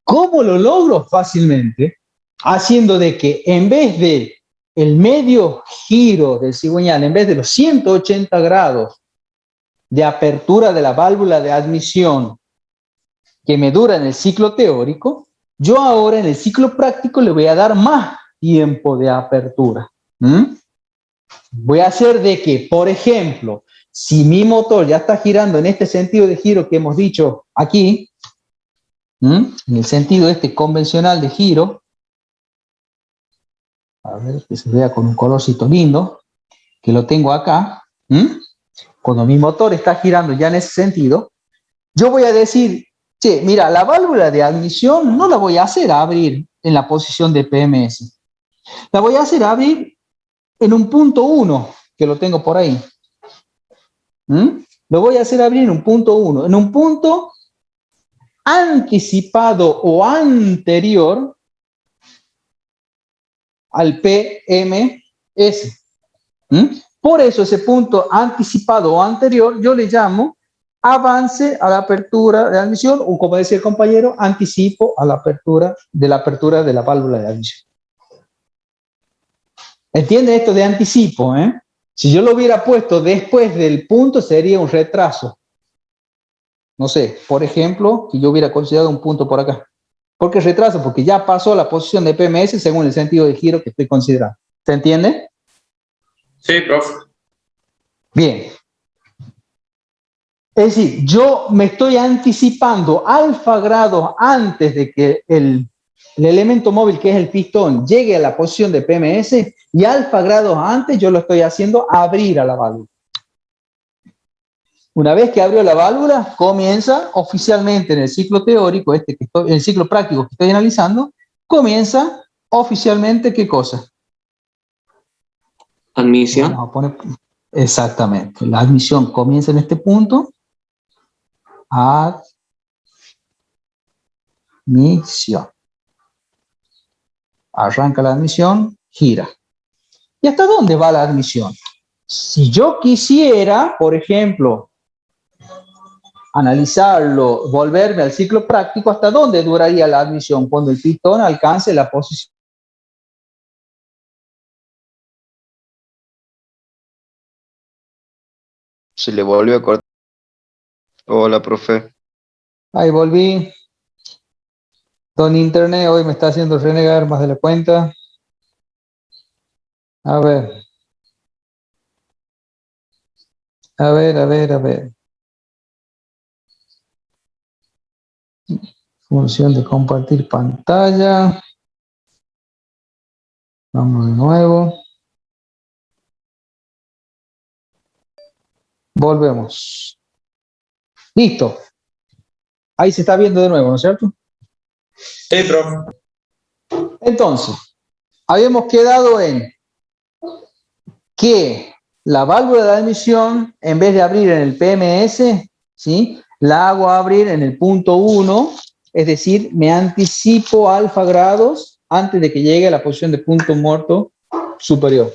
¿Cómo lo logro? Fácilmente, haciendo de que en vez de el medio giro del cigüeñal, en vez de los 180 grados de apertura de la válvula de admisión que me dura en el ciclo teórico, yo ahora en el ciclo práctico le voy a dar más tiempo de apertura. Voy a hacer de que, por ejemplo, si mi motor ya está girando en este sentido de giro que hemos dicho aquí, en el sentido este convencional de giro, a ver que se vea con un colorcito lindo, que lo tengo acá, cuando mi motor está girando ya en ese sentido, yo voy a decir, che, mira, la válvula de admisión no la voy a hacer abrir en la posición de PMS. La voy a hacer abrir en un punto 1, que lo tengo por ahí. Lo voy a hacer abrir en un punto 1, en un punto anticipado o anterior al PMS. Por eso ese punto anticipado o anterior yo le llamo avance a la apertura de admisión, o como decía el compañero, anticipo a la apertura de la válvula de admisión. ¿Entiende esto de anticipo? Si yo lo hubiera puesto después del punto, sería un retraso. No sé, por ejemplo, que yo hubiera considerado un punto por acá. ¿Por qué retraso? Porque ya pasó la posición de PMS según el sentido de giro que estoy considerando. ¿Se entiende? Sí, profe. Bien. Es decir, yo me estoy anticipando alfa grados antes de que el elemento móvil, que es el pistón, llegue a la posición de PMS, y alfa grados antes yo lo estoy haciendo abrir a la válvula. Una vez que abrió la válvula, comienza oficialmente en el ciclo teórico, en el ciclo práctico que estoy analizando, comienza oficialmente, ¿qué cosa? Admisión. Vamos a poner, exactamente, la admisión comienza en este punto. Admisión. Arranca la admisión, gira. ¿Y hasta dónde va la admisión? Si yo quisiera, por ejemplo, analizarlo, volverme al ciclo práctico, ¿hasta dónde duraría la admisión? Cuando el pistón alcance la posición. Se le volvió a cortar. Hola, profe. Ahí volví. Don Internet hoy me está haciendo renegar más de la cuenta. A ver. A ver. Función de compartir pantalla. Vamos de nuevo. Volvemos. Listo. Ahí se está viendo de nuevo, ¿no es cierto? Sí, profe. Entonces, habíamos quedado en que la válvula de admisión, en vez de abrir en el PMS, ¿sí?, la hago abrir en el punto 1, es decir, me anticipo alfa grados antes de que llegue a la posición de punto muerto superior.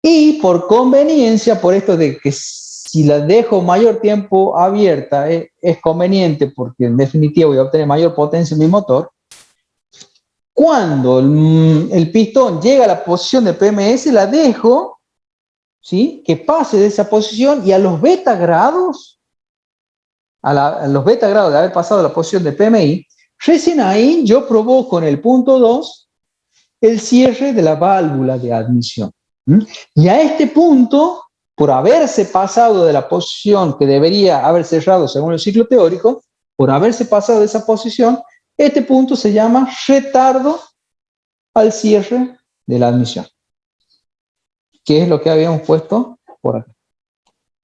Y por conveniencia, por esto de que si la dejo mayor tiempo abierta, es conveniente porque en definitiva voy a obtener mayor potencia en mi motor. Cuando el pistón llega a la posición de PMS, la dejo, ¿sí?, que pase de esa posición, y a los beta grados, a los beta grados de haber pasado la posición de PMI, recién ahí yo provoco en el punto 2 el cierre de la válvula de admisión. Y a este punto, por haberse pasado de la posición que debería haber cerrado según el ciclo teórico, por haberse pasado de esa posición, este punto se llama retardo al cierre de la admisión, que es lo que habíamos puesto por acá.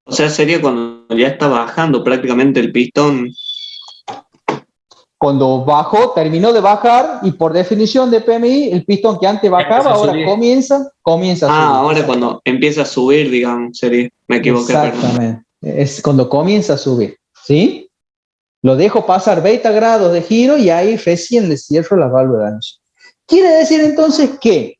O sea, sería cuando ya está bajando prácticamente el pistón. Cuando bajó, terminó de bajar, y por definición de PMI, el pistón que antes bajaba, ahora comienza a subir. Ahora cuando empieza a subir, digamos, sería. Me equivoqué. Exactamente. Es cuando comienza a subir, ¿sí? Lo dejo pasar 20 grados de giro y ahí recién le cierro la válvula de admisión. Quiere decir entonces que,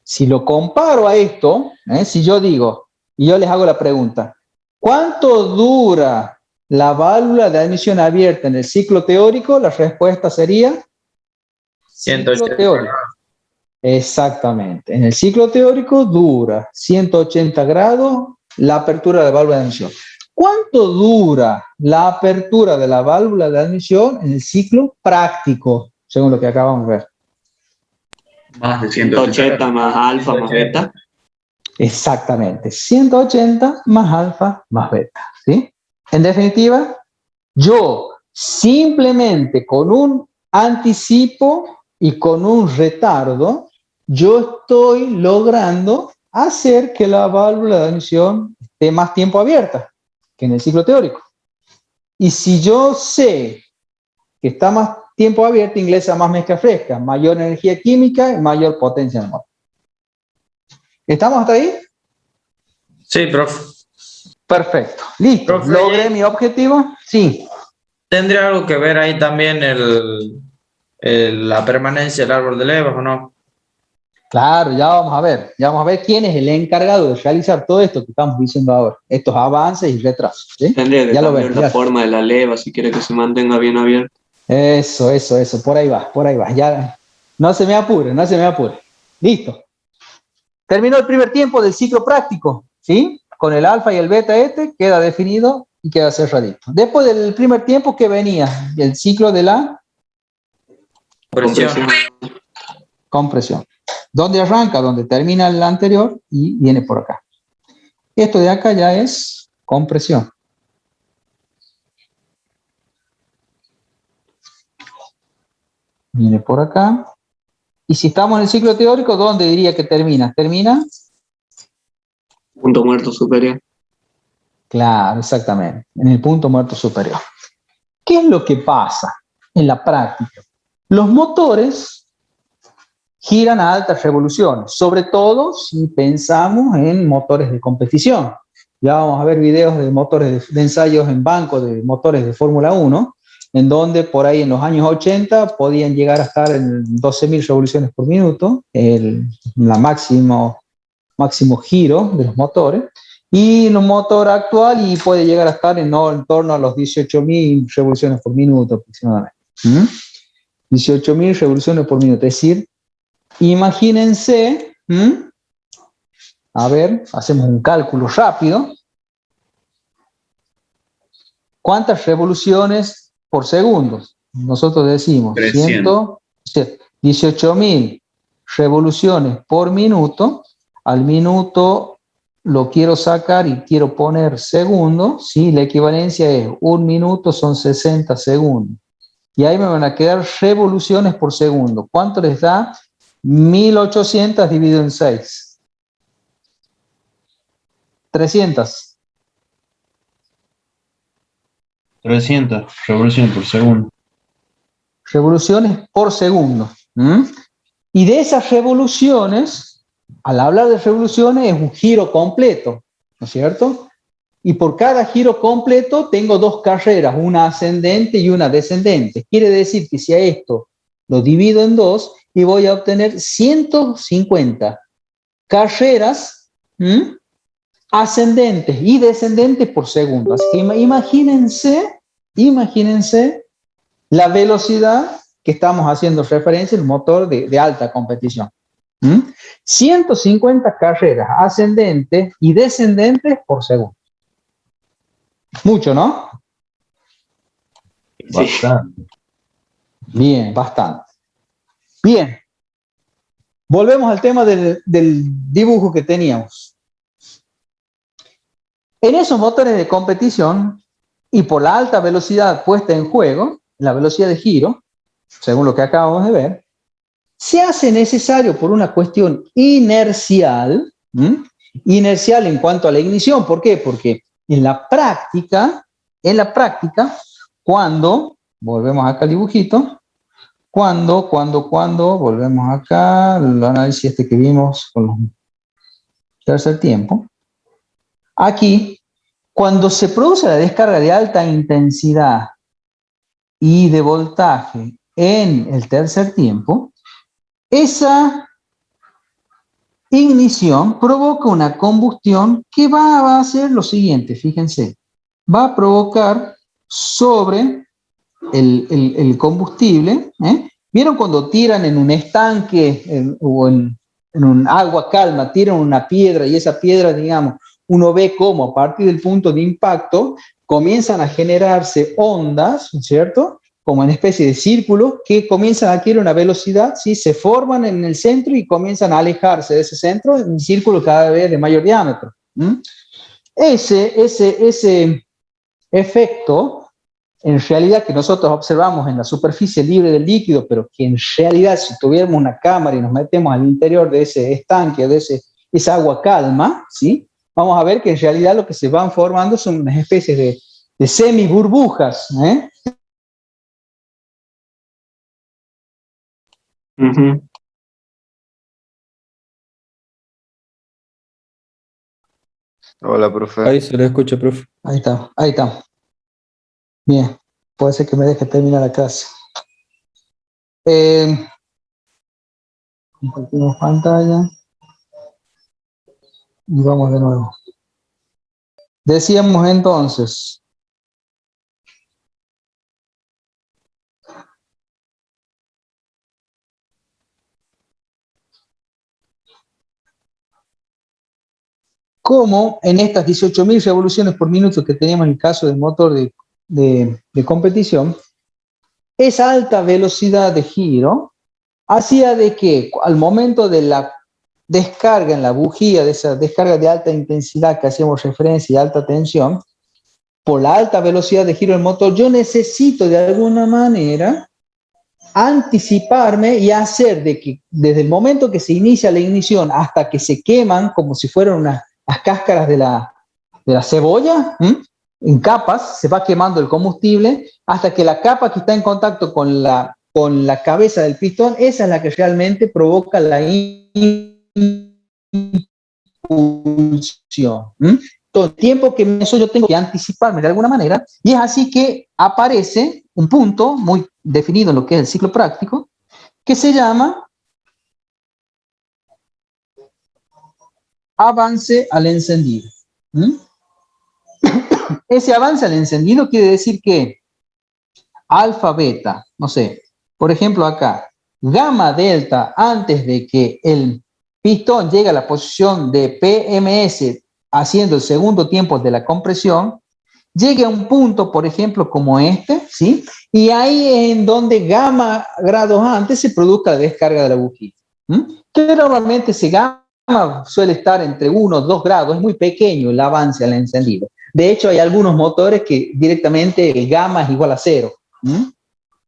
si lo comparo a esto, si yo digo, y yo les hago la pregunta, ¿cuánto dura la válvula de admisión abierta en el ciclo teórico? La respuesta sería 180 ciclo teórico. Exactamente. En el ciclo teórico dura 180 grados la apertura de la válvula de admisión. ¿Cuánto dura la apertura de la válvula de admisión en el ciclo práctico, según lo que acabamos de ver? Más de 180 más alfa más beta. Exactamente, 180 más alfa más beta, ¿sí? En definitiva, yo simplemente con un anticipo y con un retardo, yo estoy logrando hacer que la válvula de admisión esté más tiempo abierta. que en el ciclo teórico. Y si yo sé que está más tiempo abierto, ingresa más mezcla fresca, mayor energía química y mayor potencia en el motor. ¿Estamos hasta ahí? Sí, profe. Perfecto. Listo. Profe, ¿Logré mi objetivo? Sí. ¿Tendría algo que ver ahí también la permanencia del árbol de levas o no? Claro, ya vamos a ver. Ya vamos a ver quién es el encargado de realizar todo esto que estamos diciendo ahora. Estos avances y retrasos. ¿Sí? Tendría que Ya lo cambiar ven. la Ya. forma de la leva si quiere que se mantenga bien abierta. Eso. Por ahí va, por ahí va. Ya. No se me apure, no se me apure. Listo. Terminó el primer tiempo del ciclo práctico, ¿sí? Con el alfa y el beta queda definido y queda cerradito. Después del primer tiempo, ¿qué venía? El ciclo de la Presión. compresión. ¿Dónde arranca? Donde termina el anterior y viene por acá. Esto de acá ya es compresión. Viene por acá. Y si estamos en el ciclo teórico, ¿dónde diría que termina? Termina. Punto muerto superior. Claro, exactamente. En el punto muerto superior. ¿Qué es lo que pasa en la práctica? Los motores giran a altas revoluciones, sobre todo si pensamos en motores de competición. Ya vamos a ver videos de motores de ensayos en banco de motores de Fórmula 1, en donde por ahí en los años 80 podían llegar a estar en 12.000 revoluciones por minuto, la máximo giro de los motores, y en un motor actual y puede llegar a estar en torno a los 18.000 revoluciones por minuto aproximadamente. 18.000 revoluciones por minuto, es decir, imagínense, a ver, hacemos un cálculo rápido. ¿Cuántas revoluciones por segundo? Nosotros decimos 18.000 revoluciones por minuto. Al minuto lo quiero sacar y quiero poner segundos, ¿sí? La equivalencia es 1 minuto son 60 segundos. Y ahí me van a quedar revoluciones por segundo. ¿Cuánto les da? 1.800 dividido en 6. 300. 300 revoluciones por segundo. Revoluciones por segundo. Y de esas revoluciones, al hablar de revoluciones, es un giro completo, ¿no es cierto? Y por cada giro completo tengo dos carreras, una ascendente y una descendente. Quiere decir que si a esto lo divido en dos y voy a obtener 150 carreras ascendentes y descendentes por segundo. Así que imagínense la velocidad que estamos haciendo referencia en un motor de alta competición. 150 carreras ascendentes y descendentes por segundo. Mucho, ¿no? Bastante. Bien, bastante. Bien. Volvemos al tema del dibujo que teníamos. En esos motores de competición y por la alta velocidad puesta en juego, la velocidad de giro, según lo que acabamos de ver, se hace necesario por una cuestión inercial, inercial en cuanto a la ignición. ¿Por qué? Porque en la práctica, cuando, volvemos acá al dibujito, cuando, volvemos acá, el análisis que vimos con los tercer tiempo, aquí, cuando se produce la descarga de alta intensidad y de voltaje en el tercer tiempo, esa ignición provoca una combustión que va a hacer lo siguiente, fíjense, va a provocar sobre el combustible, ¿vieron cuando tiran en un estanque o en un agua calma, tiran una piedra y esa piedra, digamos, uno ve cómo a partir del punto de impacto comienzan a generarse ondas, ¿cierto? Como una especie de círculos que comienzan a adquirir una velocidad, ¿sí? Se forman en el centro y comienzan a alejarse de ese centro en un círculo cada vez de mayor diámetro. Ese efecto, en realidad, que nosotros observamos en la superficie libre del líquido, pero que en realidad si tuviéramos una cámara y nos metemos al interior de ese estanque, de esa agua calma, ¿sí? vamos a ver que en realidad lo que se van formando son unas especies de semi-burbujas, ¿eh? Ujú. Hola, profe. Ahí se le escucha, profe. Ahí está, ahí está. Bien, puede ser que me deje terminar la clase. Compartimos pantalla y vamos de nuevo. Decíamos entonces, cómo en estas 18.000 revoluciones por minuto que teníamos en el caso del motor de competición, esa alta velocidad de giro hacía de que al momento de la descarga en la bujía, de esa descarga de alta intensidad que hacíamos referencia y alta tensión, por la alta velocidad de giro del motor, yo necesito de alguna manera anticiparme y hacer de que desde el momento que se inicia la ignición hasta que se queman, como si fueran las cáscaras de la cebolla, en capas, se va quemando el combustible, hasta que la capa que está en contacto con la cabeza del pistón, esa es la que realmente provoca la impulsión. Todo el tiempo que eso yo tengo que anticiparme de alguna manera, y es así que aparece un punto muy definido en lo que es el ciclo práctico, que se llama avance al encendido. Ese avance al encendido quiere decir que alfa, beta, no sé, por ejemplo acá, gamma, delta, antes de que el pistón llegue a la posición de PMS haciendo el segundo tiempo de la compresión, llegue a un punto, por ejemplo, como este, ¿sí? Y ahí es en donde gamma grados antes se produzca la descarga de la bujía. Que normalmente ese gamma suele estar entre 1 o 2 grados, es muy pequeño el avance al encendido. De hecho, hay algunos motores que directamente el gamma es igual a 0,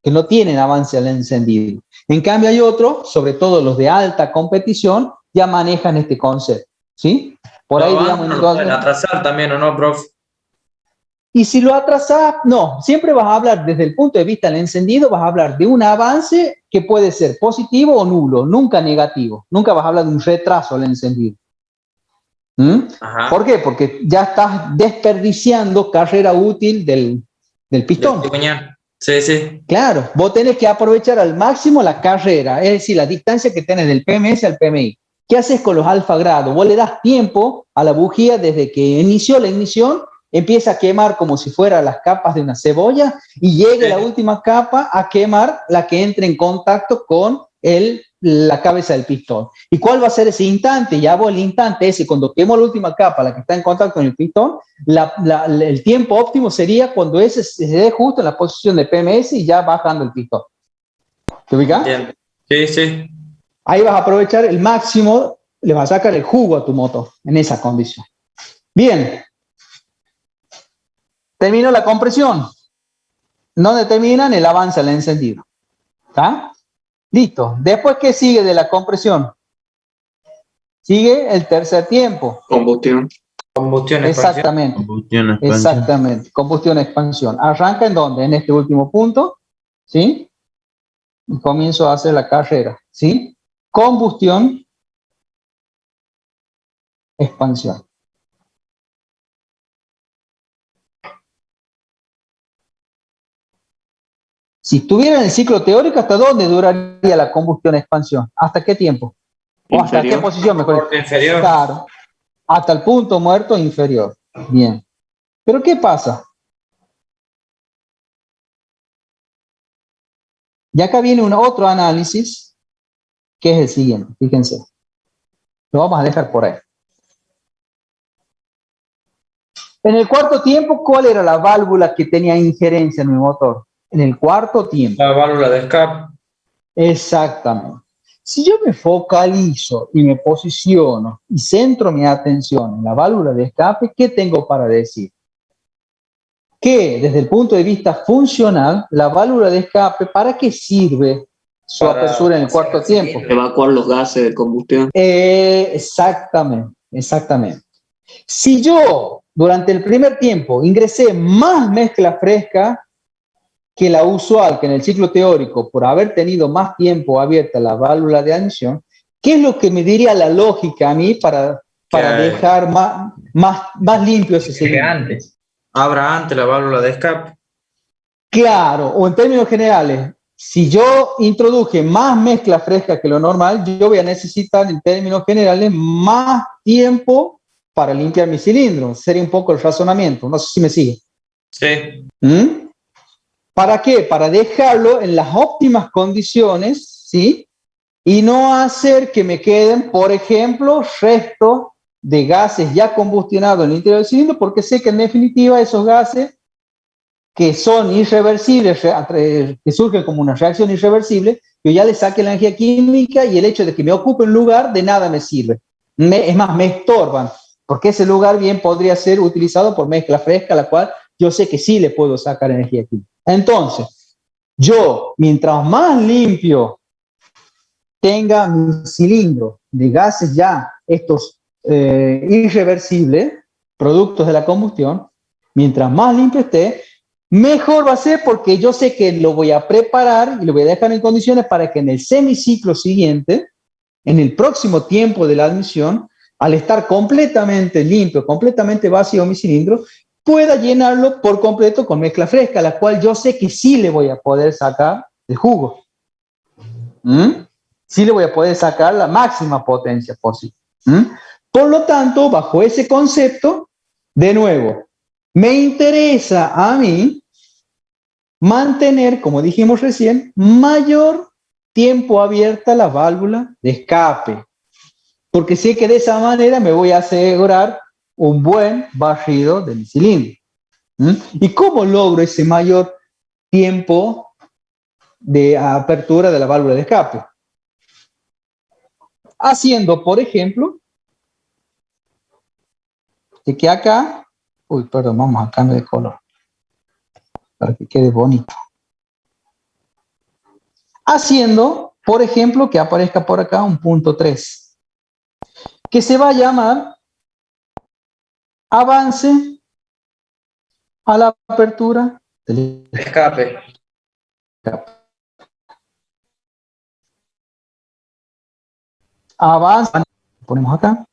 que no tienen avance al encendido. En cambio, hay otros, sobre todo los de alta competición, ya manejan este concepto, ¿sí? Por ahí, digamos, Lo pueden atrasar también, ¿o no, prof? Y si lo atrasás, no, siempre vas a hablar desde el punto de vista del encendido, vas a hablar de un avance que puede ser positivo o nulo, nunca negativo. Nunca vas a hablar de un retraso al encendido. ¿Por qué? Porque ya estás desperdiciando carrera útil del pistón. Sí, sí. Claro, vos tenés que aprovechar al máximo la carrera, es decir, la distancia que tenés del PMS al PMI. ¿Qué haces con los alfa grados? Vos le das tiempo a la bujía desde que inició la ignición, empieza a quemar como si fueran las capas de una cebolla y llegue la última capa a quemar la que entre en contacto con la cabeza del pistón. ¿Y cuál va a ser ese instante? Ya vos el instante ese, cuando quemo la última capa, la que está en contacto con el pistón, el tiempo óptimo sería cuando ese se dé justo en la posición de PMS y ya bajando el pistón. ¿Te ubicas? Sí, sí. Ahí vas a aprovechar el máximo, le vas a sacar el jugo a tu motor en esa condición. Bien. Terminó la compresión. No determinan el avance al encendido. ¿Está? Listo. Después, ¿qué sigue de la compresión? Sigue el tercer tiempo. Combustión. Combustión, exactamente. Combustión, expansión. Exactamente. Combustión, expansión. ¿Arranca en dónde? En este último punto. ¿Sí? Y comienzo a hacer la carrera. ¿Sí? Combustión, expansión. Si estuviera en el ciclo teórico, ¿hasta dónde duraría la combustión-expansión? ¿Hasta qué tiempo? ¿O hasta qué posición, mejor? Inferior. Claro, hasta el punto muerto inferior. Bien. ¿Pero qué pasa? Y acá viene otro análisis, que es el siguiente, fíjense. Lo vamos a dejar por ahí. En el cuarto tiempo, ¿cuál era la válvula que tenía injerencia en mi motor? En el cuarto tiempo. La válvula de escape. Exactamente. Si yo me focalizo y me posiciono y centro mi atención en la válvula de escape, ¿qué tengo para decir? Que desde el punto de vista funcional, la válvula de escape, ¿para qué sirve su apertura en el cuarto tiempo? Evacuar los gases de combustión. Exactamente, exactamente. Si yo durante el primer tiempo ingresé más mezcla fresca que la usual, que en el ciclo teórico, por haber tenido más tiempo abierta la válvula de admisión, ¿qué es lo que me diría la lógica a mí para dejar más limpio ese cilindro? Abra antes la válvula de escape. Claro, o en términos generales, si yo introduje más mezcla fresca que lo normal, yo voy a necesitar en términos generales más tiempo para limpiar mi cilindro. Sería un poco el razonamiento, no sé si me sigue. Sí. ¿Mm? ¿Para qué? Para dejarlo en las óptimas condiciones, ¿sí? Y no hacer que me queden, por ejemplo, restos de gases ya combustionados en el interior del cilindro, porque sé que en definitiva esos gases que son irreversibles, que surgen como una reacción irreversible, yo ya le saqué la energía química y el hecho de que me ocupe un lugar de nada me sirve. Es más, me estorban, porque ese lugar bien podría ser utilizado por mezcla fresca, la cual yo sé que sí le puedo sacar energía química. Entonces, yo, mientras más limpio tenga mi cilindro de gases ya, estos irreversibles, productos de la combustión, mientras más limpio esté, mejor va a ser porque yo sé que lo voy a preparar y lo voy a dejar en condiciones para que en el semiciclo siguiente, en el próximo tiempo de la admisión, al estar completamente limpio, completamente vacío mi cilindro, pueda llenarlo por completo con mezcla fresca, la cual yo sé que sí le voy a poder sacar el jugo. Sí le voy a poder sacar la máxima potencia posible. Por lo tanto, bajo ese concepto, de nuevo, me interesa a mí mantener, como dijimos recién, mayor tiempo abierta la válvula de escape, porque sé que de esa manera me voy a asegurar un buen barrido de mi cilindro. ¿Y cómo logro ese mayor tiempo de apertura de la válvula de escape? Haciendo, por ejemplo, de que acá, perdón, vamos a cambiar de color para que quede bonito. Haciendo, por ejemplo, que aparezca por acá un punto 3, que se va a llamar avance a la apertura del Escape. escape. Avance, ponemos acá.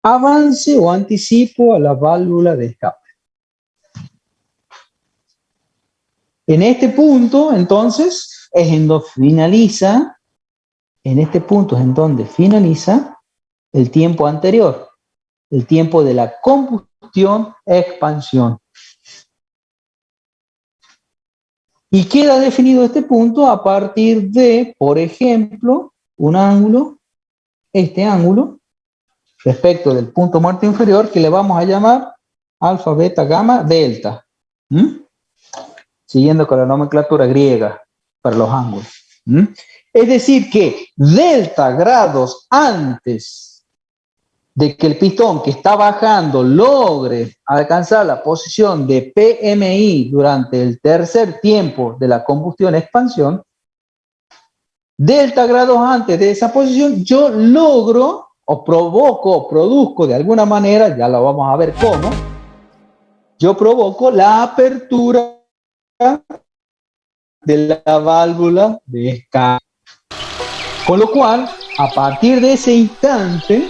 Avance o anticipo a la válvula de escape. En este punto, entonces, es en donde finaliza, en este punto es en donde finaliza el tiempo anterior, el tiempo de la combustión, expansión. Y queda definido este punto a partir de, por ejemplo, un ángulo, este ángulo, respecto del punto muerto inferior, que le vamos a llamar alfa, beta, gamma, delta. Siguiendo con la nomenclatura griega para los ángulos. Es decir, que delta grados antes de que el pistón que está bajando logre alcanzar la posición de PMI durante el tercer tiempo de la combustión-expansión, delta grados antes de esa posición, yo logro o provoco o produzco de alguna manera, ya lo vamos a ver cómo, yo provoco la apertura de la válvula de escape. Con lo cual, a partir de ese instante,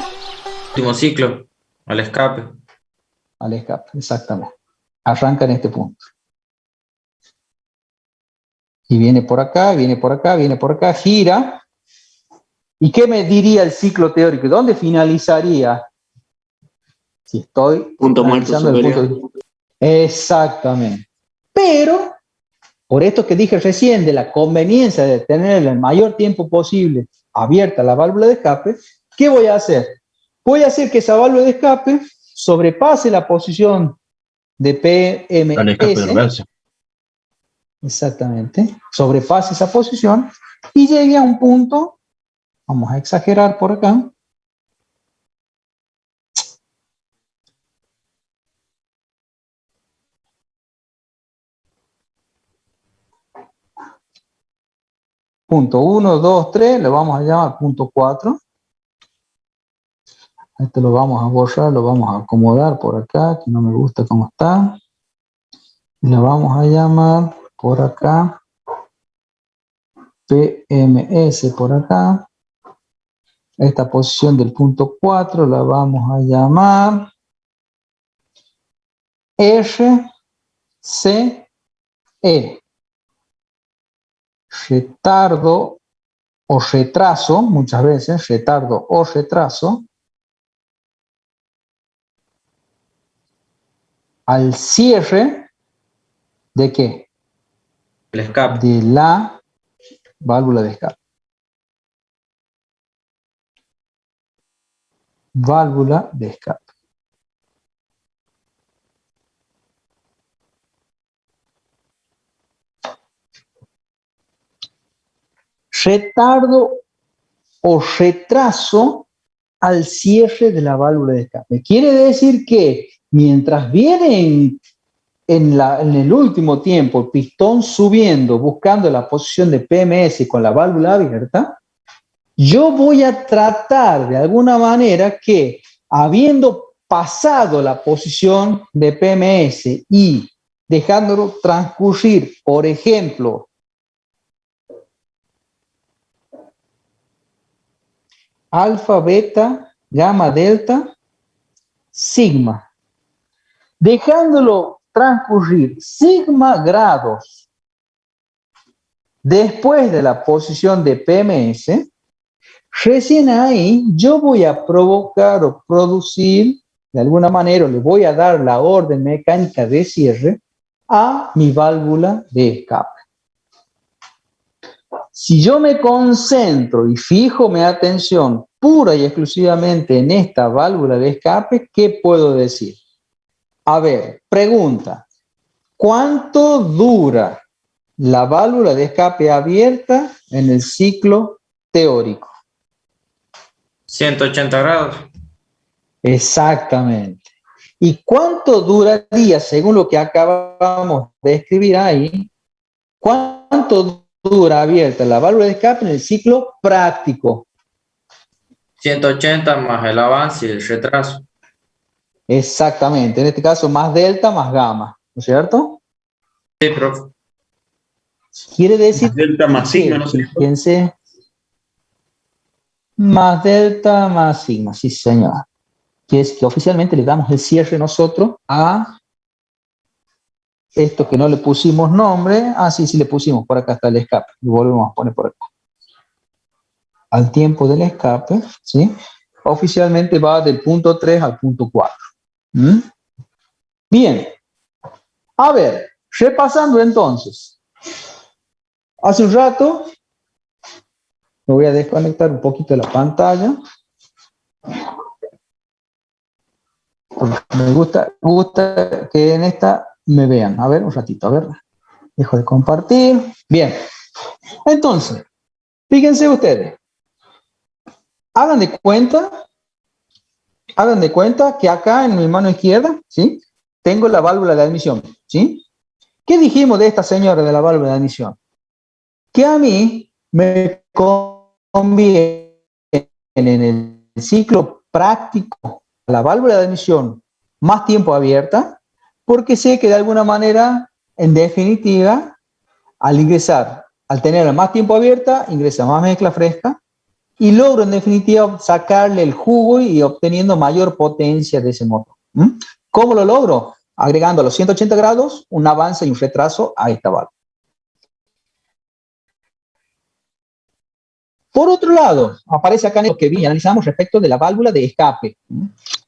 Último ciclo, al escape. al escape, exactamente, arranca en este punto. Y viene por acá, viene por acá, viene por acá, gira. ¿Y qué me diría el ciclo teórico? ¿Dónde finalizaría? Si estoy Punto muerto analizando el superior. punto de... Exactamente. Pero, por esto que dije recién, de la conveniencia de tener el mayor tiempo posible abierta la válvula de escape, ¿qué voy a hacer? Voy a hacer que esa válvula de escape sobrepase la posición de Al escape del PMS, gas. exactamente, sobrepase esa posición y llegue a un punto, vamos a exagerar por acá, punto 1, 2, 3, lo vamos a llamar punto 4. Esto lo vamos a borrar, lo vamos a acomodar por acá, que no me gusta cómo está. Y lo vamos a llamar por acá, PMS por acá. Esta posición del punto 4 la vamos a llamar RCE. Retardo o retraso, muchas veces, retardo o retraso, al cierre ¿de qué? El escape. De la válvula de escape. Válvula de escape. Retardo o retraso al cierre de la válvula de escape. Quiere decir que mientras viene en el último tiempo el pistón subiendo, buscando la posición de PMS con la válvula abierta, yo voy a tratar de alguna manera que, habiendo pasado la posición de PMS y dejándolo transcurrir, por ejemplo, alfa, beta, gamma, delta, sigma. Dejándolo transcurrir sigma grados después de la posición de PMS, recién ahí yo voy a provocar o producir, de alguna manera le voy a dar la orden mecánica de cierre a mi válvula de escape. Si yo me concentro y fijo mi atención pura y exclusivamente en esta válvula de escape, ¿qué puedo decir? A ver, pregunta, ¿cuánto dura la válvula de escape abierta en el ciclo teórico? 180 grados. Exactamente. ¿Y cuánto duraría, según lo que acabamos de escribir ahí, cuánto dura abierta la válvula de escape en el ciclo práctico? 180 más el avance y el retraso. Exactamente. En este caso, más delta más gamma, ¿no es cierto? Sí, profe. Quiere decir Más delta más sigma, ¿no se dijo? fíjense, más delta más sigma, sí señor. Que es que oficialmente le damos el cierre nosotros a esto que no le pusimos nombre. Ah, sí, sí le pusimos, por acá está el escape. Lo volvemos a poner por acá. Al tiempo del escape, ¿sí? Oficialmente va del punto 3 al punto 4. ¿Mm? Bien. A ver, repasando entonces. Hace un rato, me voy a desconectar un poquito de la pantalla. Me gusta que en esta me vean. A ver, un ratito, a ver. Dejo de compartir. Bien. Entonces, fíjense ustedes. Hagan de cuenta que acá en mi mano izquierda, ¿sí? Tengo la válvula de admisión, ¿sí? ¿Qué dijimos de esta señora de la válvula de admisión? Que a mí me conviene en el ciclo práctico la válvula de admisión más tiempo abierta, porque sé que de alguna manera, en definitiva, al tener más tiempo abierta, ingresa más mezcla fresca y logro en definitiva sacarle el jugo y obteniendo mayor potencia de ese motor. ¿Cómo lo logro? Agregando a los 180 grados un avance y un retraso a esta válvula. Por otro lado, aparece acá en lo que vi, analizamos respecto de la válvula de escape.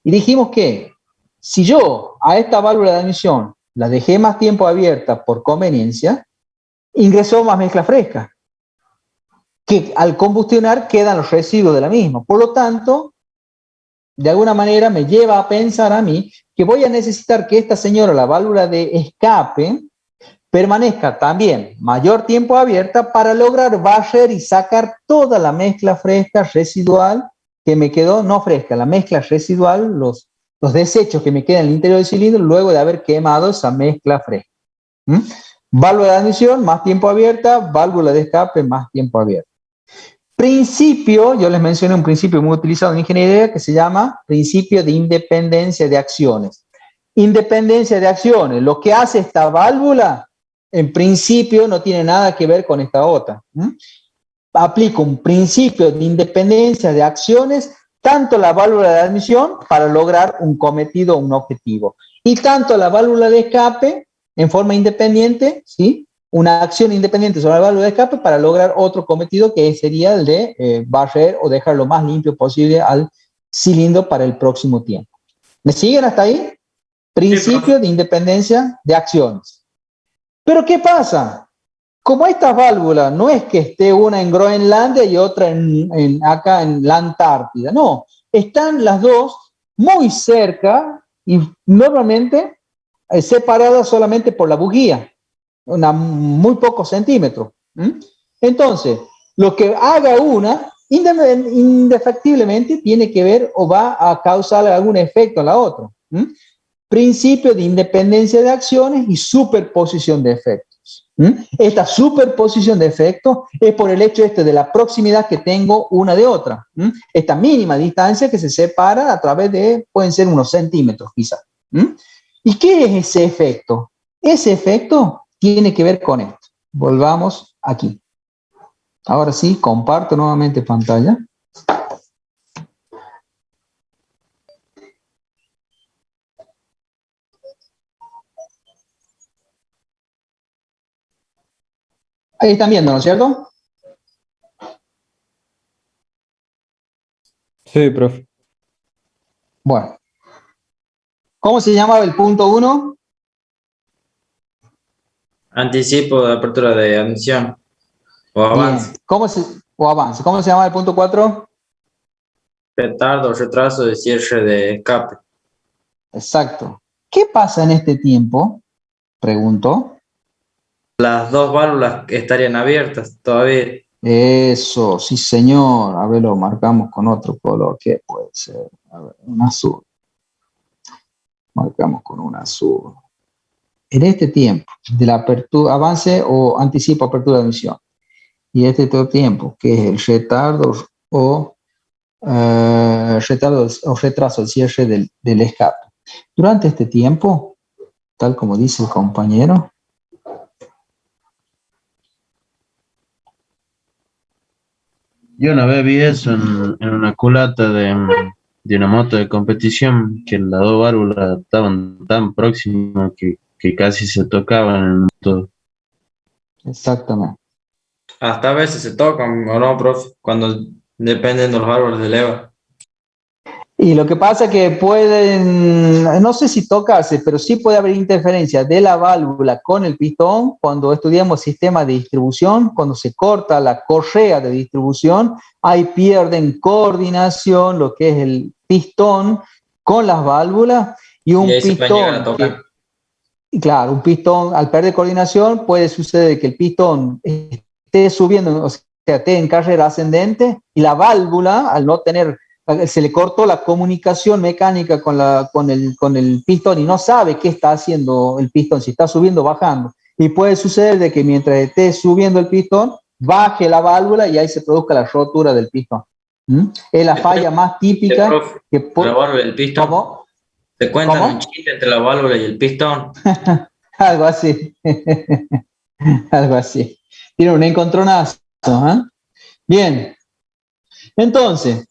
Y dijimos que si yo a esta válvula de admisión la dejé más tiempo abierta por conveniencia, ingresó más mezcla fresca, que al combustionar quedan los residuos de la misma. Por lo tanto, de alguna manera me lleva a pensar a mí que voy a necesitar que esta señora, la válvula de escape, permanezca también mayor tiempo abierta para lograr barrer y sacar toda la mezcla fresca residual que me quedó, no fresca, la mezcla residual, los desechos que me quedan en el interior del cilindro luego de haber quemado esa mezcla fresca. Válvula de admisión, más tiempo abierta, válvula de escape, más tiempo abierto. Principio, yo les mencioné un principio muy utilizado en ingeniería que se llama principio de independencia de acciones. Independencia de acciones, lo que hace esta válvula, en principio no tiene nada que ver con esta otra. Aplico un principio de independencia de acciones, tanto la válvula de admisión para lograr un cometido, un objetivo, y tanto la válvula de escape en forma independiente, ¿sí? Una acción independiente sobre la válvula de escape para lograr otro cometido que sería el de barrer o dejar lo más limpio posible al cilindro para el próximo tiempo. ¿Me siguen hasta ahí? Principio de independencia de acciones. Pero ¿qué pasa? Como estas válvulas no es que esté una en Groenlandia y otra acá en la Antártida, no, están las dos muy cerca y normalmente separadas solamente por la bujía, muy pocos centímetros. Entonces, lo que haga una, indefectiblemente tiene que ver o va a causar algún efecto a la otra. Principio de independencia de acciones y superposición de efectos. Esta superposición de efectos es por el hecho de la proximidad que tengo una de otra. Esta mínima distancia que se separa a través de, pueden ser unos centímetros quizás. ¿Y qué es ese efecto? Ese efecto tiene que ver con esto. Volvamos aquí. Ahora sí, comparto nuevamente pantalla. Ahí están viendo, ¿no es cierto? Sí, profe. Bueno. ¿Cómo se llamaba el punto 1? Anticipo de apertura de admisión o avance. Bien. O avance. ¿Cómo se llama el punto 4? Retardo o retraso de cierre de escape. Exacto. ¿Qué pasa en este tiempo? Pregunto. Las dos válvulas estarían abiertas todavía. Eso, sí señor. A ver, lo marcamos con otro color. ¿Qué puede ser? A ver, un azul. Marcamos con un azul. En este tiempo de la apertura, avance o anticipo apertura de admisión. Y este otro tiempo, que es el retardo o retraso del cierre del escape. Durante este tiempo, tal como dice el compañero, Yo una vez vi eso en una culata de una moto de competición, que las dos válvulas estaban tan próximas que casi se tocaban en el motor. exactamente. Hasta a veces se tocan, ¿o no, profe? Cuando dependen de los árboles de leva. Y lo que pasa es que pueden, no sé si tocarse, pero sí puede haber interferencia de la válvula con el pistón cuando estudiamos sistema de distribución, cuando se corta la correa de distribución, ahí pierden coordinación, lo que es el pistón con las válvulas y un Y ahí se pueden llegar a pistón que, tocar. claro, un pistón al perder coordinación puede suceder que el pistón esté subiendo, o sea, esté en carrera ascendente y la válvula al no tener se le cortó la comunicación mecánica con el pistón y no sabe qué está haciendo el pistón, si está subiendo o bajando. Y puede suceder de que mientras esté subiendo el pistón, baje la válvula y ahí se produzca la rotura del pistón. Es la falla más típica Profe, que la válvula y el pistón. ¿Cómo? ¿Se cuentan un ¿Cómo? chiste entre la válvula y el pistón? Algo así. Algo así. Tiene un encontronazo. ¿Eh? Bien. Entonces,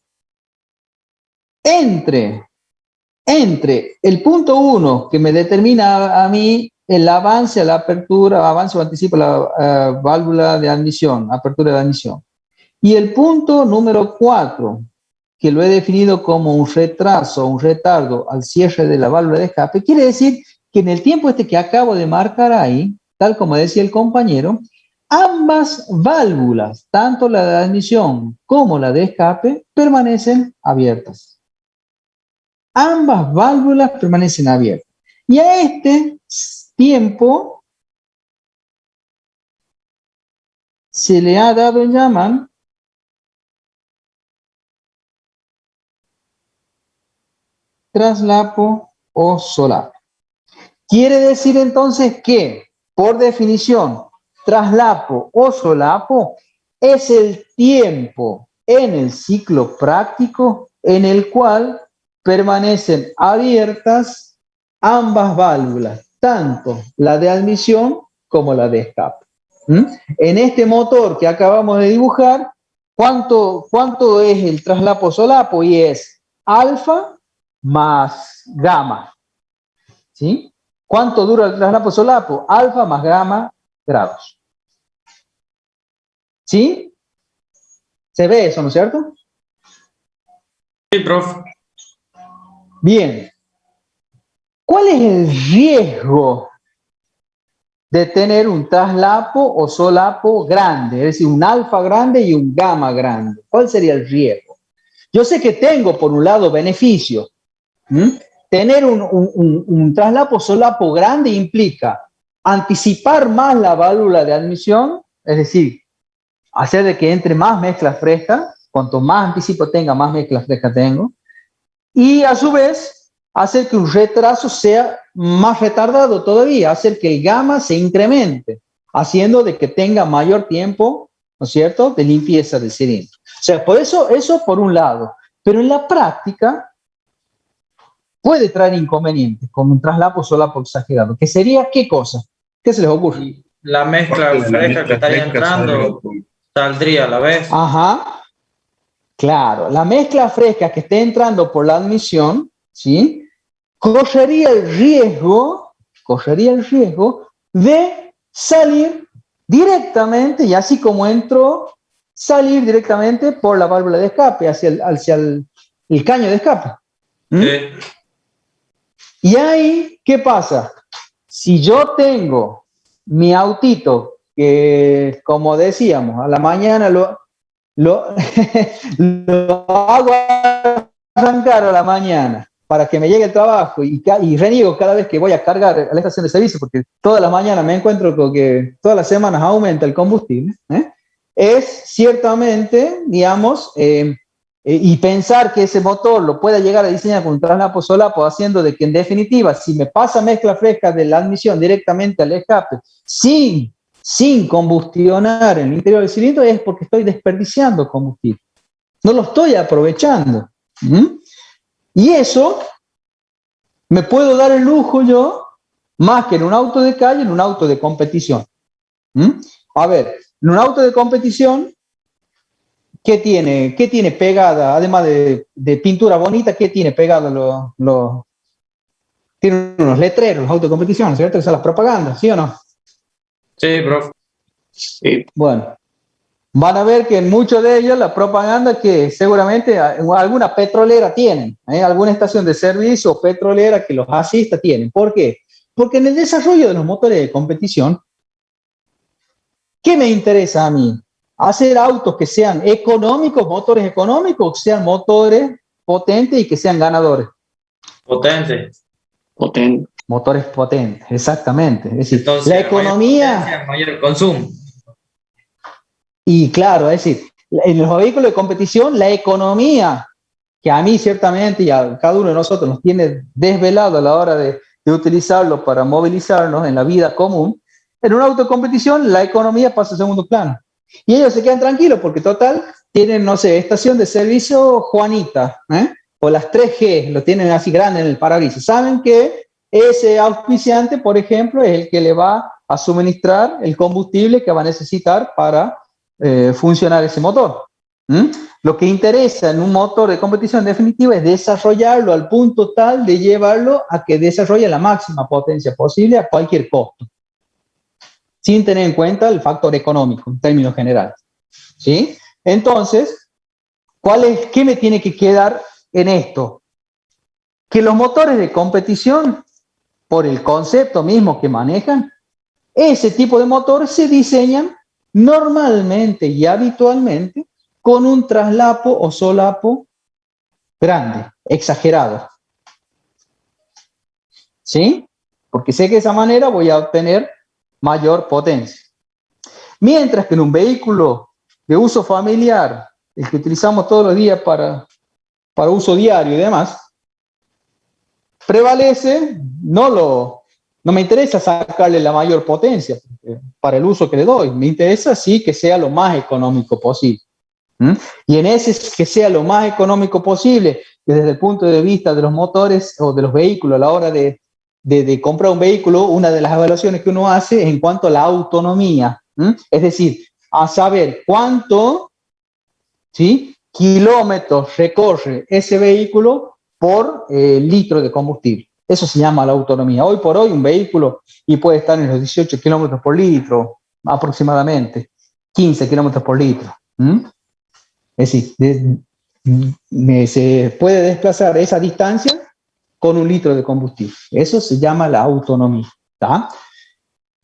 entre el punto 1 que me determina a mí el avance a la apertura, avance o anticipo la válvula de admisión, apertura de admisión, y el punto número 4, que lo he definido como un retraso, un retardo al cierre de la válvula de escape, quiere decir que en el tiempo que acabo de marcar ahí, tal como decía el compañero, ambas válvulas, tanto la de admisión como la de escape, permanecen abiertas. Ambas válvulas permanecen abiertas. Y a este tiempo se le ha dado en llamar traslapo o solapo. Quiere decir entonces que por definición, traslapo o solapo es el tiempo en el ciclo práctico en el cual permanecen abiertas ambas válvulas, tanto la de admisión como la de escape. En este motor que acabamos de dibujar, ¿cuánto es el traslapo solapo? Y es alfa más gamma. ¿Sí? ¿Cuánto dura el traslapo solapo? Alfa más gamma grados. ¿Sí? ¿Se ve eso, no es cierto? Sí, profe. Bien. ¿Cuál es el riesgo de tener un traslapo o solapo grande? Es decir, un alfa grande y un gamma grande. ¿Cuál sería el riesgo? Yo sé que tengo, por un lado, beneficio. Tener un traslapo solapo grande implica anticipar más la válvula de admisión, es decir, hacer de que entre más mezcla fresca. Cuanto más anticipo tenga, más mezcla fresca tengo. Y a su vez, hacer que un retraso sea más retardado todavía, hacer que el gamma se incremente, haciendo de que tenga mayor tiempo, ¿no es cierto?, de limpieza del cilindro. O sea, por eso por un lado. Pero en la práctica puede traer inconvenientes, como un traslapo solapo exagerado, que sería, ¿qué cosa? ¿Qué se les ocurre? La mezcla fresca que estaría entrando saldría a la vez. Ajá. Claro, la mezcla fresca que esté entrando por la admisión, ¿sí?, correría el riesgo de salir directamente, y así como entró, salir directamente por la válvula de escape, hacia el caño de escape. Sí. Y ahí, ¿qué pasa? Si yo tengo mi autito, que como decíamos, a la mañana lo hago arrancar a la mañana para que me llegue el trabajo y reniego cada vez que voy a cargar a la estación de servicio, porque todas las mañanas me encuentro con que todas las semanas aumenta el combustible, es ciertamente, digamos, y pensar que ese motor lo pueda llegar a diseñar con un traslapo solapo, haciendo de que en definitiva, si me pasa mezcla fresca de la admisión directamente al escape, sin combustionar en el interior del cilindro, es porque estoy desperdiciando combustible. No lo estoy aprovechando. Y eso me puedo dar el lujo yo, más que en un auto de calle, en un auto de competición. A ver, en un auto de competición, ¿qué tiene pegada, además de pintura bonita, qué tiene pegado tienen unos letreros, los autos de competición, ¿cierto? Que son las propagandas, ¿sí o no? Sí, profe. Sí. Bueno, van a ver que en muchos de ellos la propaganda que seguramente alguna petrolera tienen, alguna estación de servicio o petrolera que los asista tienen. ¿Por qué? Porque en el desarrollo de los motores de competición, ¿qué me interesa a mí? Hacer autos que sean económicos, motores económicos, que sean motores potentes y que sean ganadores. Potente. Motores potentes, exactamente. Es decir, Entonces, la economía... mayor consumo. Y claro, es decir, en los vehículos de competición, la economía, que a mí ciertamente y a cada uno de nosotros nos tiene desvelado a la hora de utilizarlo para movilizarnos en la vida común, en un auto de competición la economía pasa a segundo plano. Y ellos se quedan tranquilos porque total tienen, no sé, estación de servicio Juanita, o las 3G, lo tienen así grande en el parabrisas. Saben que ese auspiciante, por ejemplo, es el que le va a suministrar el combustible que va a necesitar para funcionar ese motor. Lo que interesa en un motor de competición definitiva es desarrollarlo al punto tal de llevarlo a que desarrolle la máxima potencia posible a cualquier costo, sin tener en cuenta el factor económico en términos generales. ¿Sí? Entonces, ¿qué me tiene que quedar en esto? Que los motores de competición, por el concepto mismo que manejan, ese tipo de motores se diseñan normalmente y habitualmente con un traslapo o solapo grande, exagerado. ¿Sí? Porque sé que de esa manera voy a obtener mayor potencia. Mientras que en un vehículo de uso familiar, el que utilizamos todos los días para uso diario y demás, prevalece no No me interesa sacarle la mayor potencia para el uso que le doy. Me interesa sí que sea lo más económico posible. Y en ese que sea lo más económico posible, desde el punto de vista de los motores o de los vehículos, a la hora de comprar un vehículo, una de las evaluaciones que uno hace es en cuanto a la autonomía. Es decir, a saber cuánto, ¿sí?, kilómetros recorre ese vehículo por litro de combustible. Eso se llama la autonomía. Hoy por hoy un vehículo y puede estar en los 18 kilómetros por litro, aproximadamente, 15 kilómetros por litro. Es decir, se puede desplazar esa distancia con un litro de combustible. Eso se llama la autonomía. ¿Tá?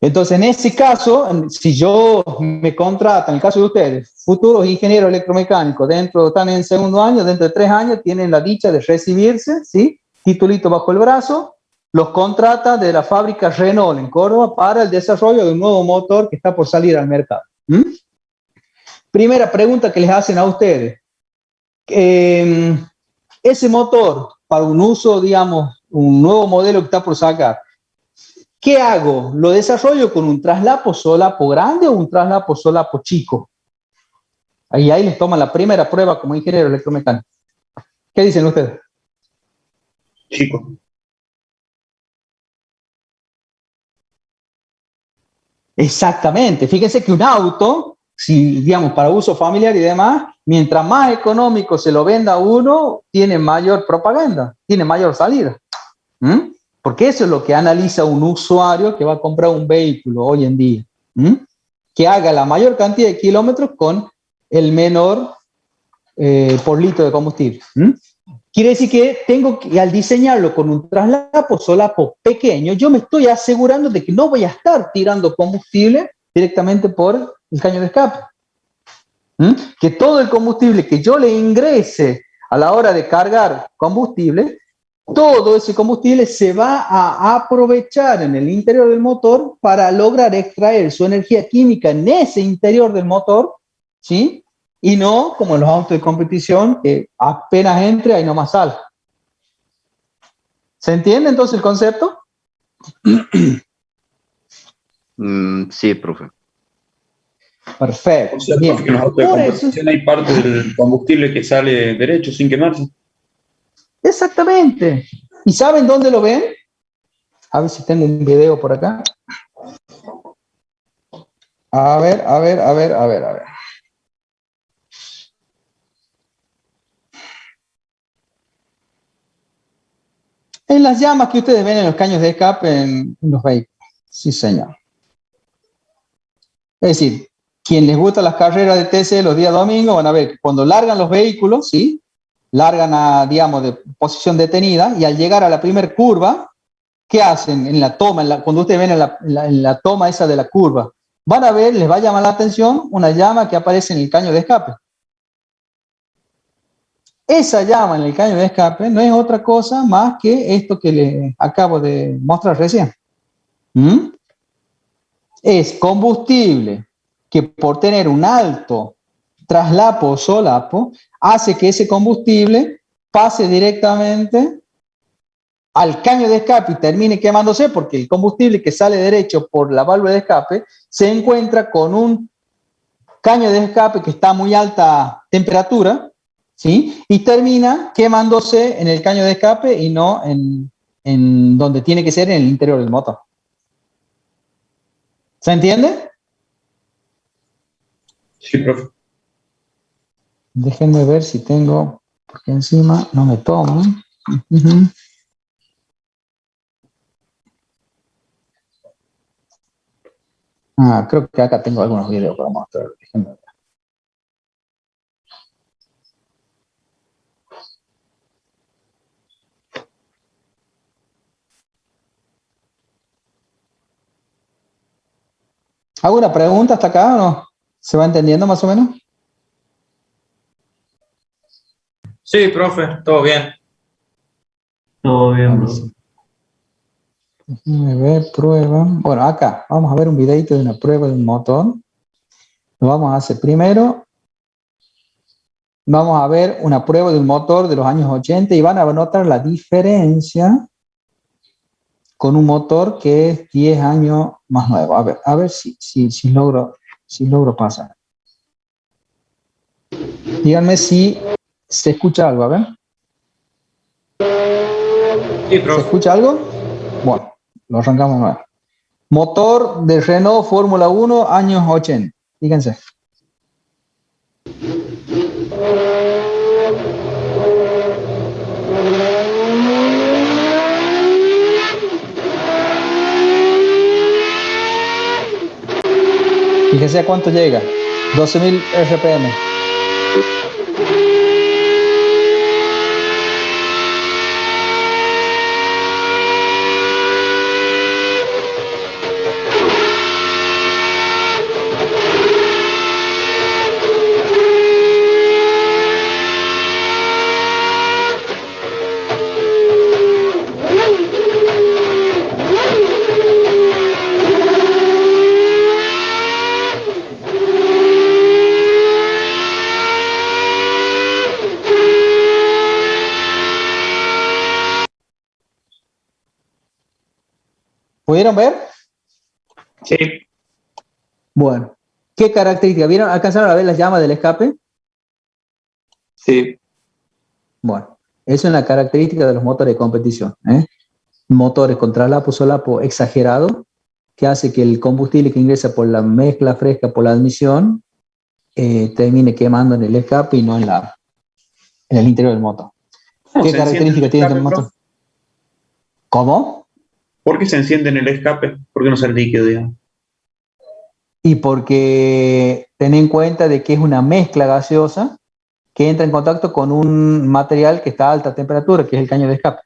Entonces, en ese caso, si yo me contrato, en el caso de ustedes, futuros ingenieros electromecánicos, están en segundo año, dentro de 3 años, tienen la dicha de recibirse, ¿sí?, titulito bajo el brazo, los contrata de la fábrica Renault en Córdoba para el desarrollo de un nuevo motor que está por salir al mercado. Primera pregunta que les hacen a ustedes. Ese motor, para un uso, digamos, un nuevo modelo que está por sacar, ¿qué hago? ¿Lo desarrollo con un traslapo solapo grande o un traslapo solapo chico? Ahí les toman la primera prueba como ingeniero electromecánico. ¿Qué dicen ustedes? Chico. Exactamente. Fíjense que un auto, si digamos para uso familiar y demás, mientras más económico se lo venda a uno, tiene mayor propaganda, tiene mayor salida. Porque eso es lo que analiza un usuario que va a comprar un vehículo hoy en día. Que haga la mayor cantidad de kilómetros con el menor por litro de combustible. Quiere decir que tengo que, al diseñarlo con un traslapo solapo pequeño, yo me estoy asegurando de que no voy a estar tirando combustible directamente por el caño de escape. Que todo el combustible que yo le ingrese a la hora de cargar combustible, todo ese combustible se va a aprovechar en el interior del motor para lograr extraer su energía química en ese interior del motor, ¿sí? Y no como en los autos de competición, que apenas entre, ahí nomás sale. ¿Se entiende entonces el concepto? Sí, profe. Perfecto. O sea, Bien. que en los autos de competición hay parte del combustible que sale derecho sin quemarse. Exactamente. ¿Y saben dónde lo ven? A ver si tengo un video por acá. A ver. En las llamas que ustedes ven en los caños de escape en los vehículos. Sí, señor. Es decir, quien les gusta las carreras de TC los días domingos van a ver que cuando largan los vehículos, ¿sí?, largan a, digamos, de posición detenida y al llegar a la primera curva, ¿qué hacen en la toma? Cuando ustedes ven en la toma esa de la curva, van a ver, les va a llamar la atención una llama que aparece en el caño de escape. Esa llama en el caño de escape no es otra cosa más que esto que les acabo de mostrar recién. Es combustible que por tener un alto traslapo o solapo hace que ese combustible pase directamente al caño de escape y termine quemándose, porque el combustible que sale derecho por la válvula de escape se encuentra con un caño de escape que está a muy alta temperatura, ¿sí?, y termina quemándose en el caño de escape y no en donde tiene que ser, en el interior del motor. ¿Se entiende? Sí, profe. Déjenme ver si tengo, porque encima no me toma. Creo que acá tengo algunos videos para mostrar. Déjenme ver. ¿Alguna pregunta hasta acá o no? ¿Se va entendiendo más o menos? Sí, profe, todo bien. Todo bien, bro. Déjenme ver, prueba. Bueno, acá vamos a ver un videito de una prueba de un motor. Lo vamos a hacer primero. Vamos a ver una prueba de un motor de los años 80 y van a notar la diferencia con un motor que es 10 años más nuevo. A ver si logro pasar. Díganme si se escucha algo, a ver. Sí, ¿Se profe. escucha algo? Bueno, lo arrancamos de nuevo. Motor de Renault Fórmula 1, años 80. Fíjense. Fíjense a cuánto llega. 12.000 RPM. ¿Pudieron ver? Sí. Bueno, ¿qué características? ¿Vieron? ¿Alcanzaron a ver las llamas del escape? Sí. Bueno, eso es la característica de los motores de competición. Motores con traslapo solapo exagerado, que hace que el combustible que ingresa por la mezcla fresca, por la admisión, termine quemando en el escape y no en el interior del motor. ¿Cómo ¿Qué se enciende características el tiene el escape, motor? profe? ¿Cómo? ¿Por qué se enciende en el escape? ¿Por qué no sale líquido, digamos? Y porque ten en cuenta de que es una mezcla gaseosa que entra en contacto con un material que está a alta temperatura, que es el caño de escape.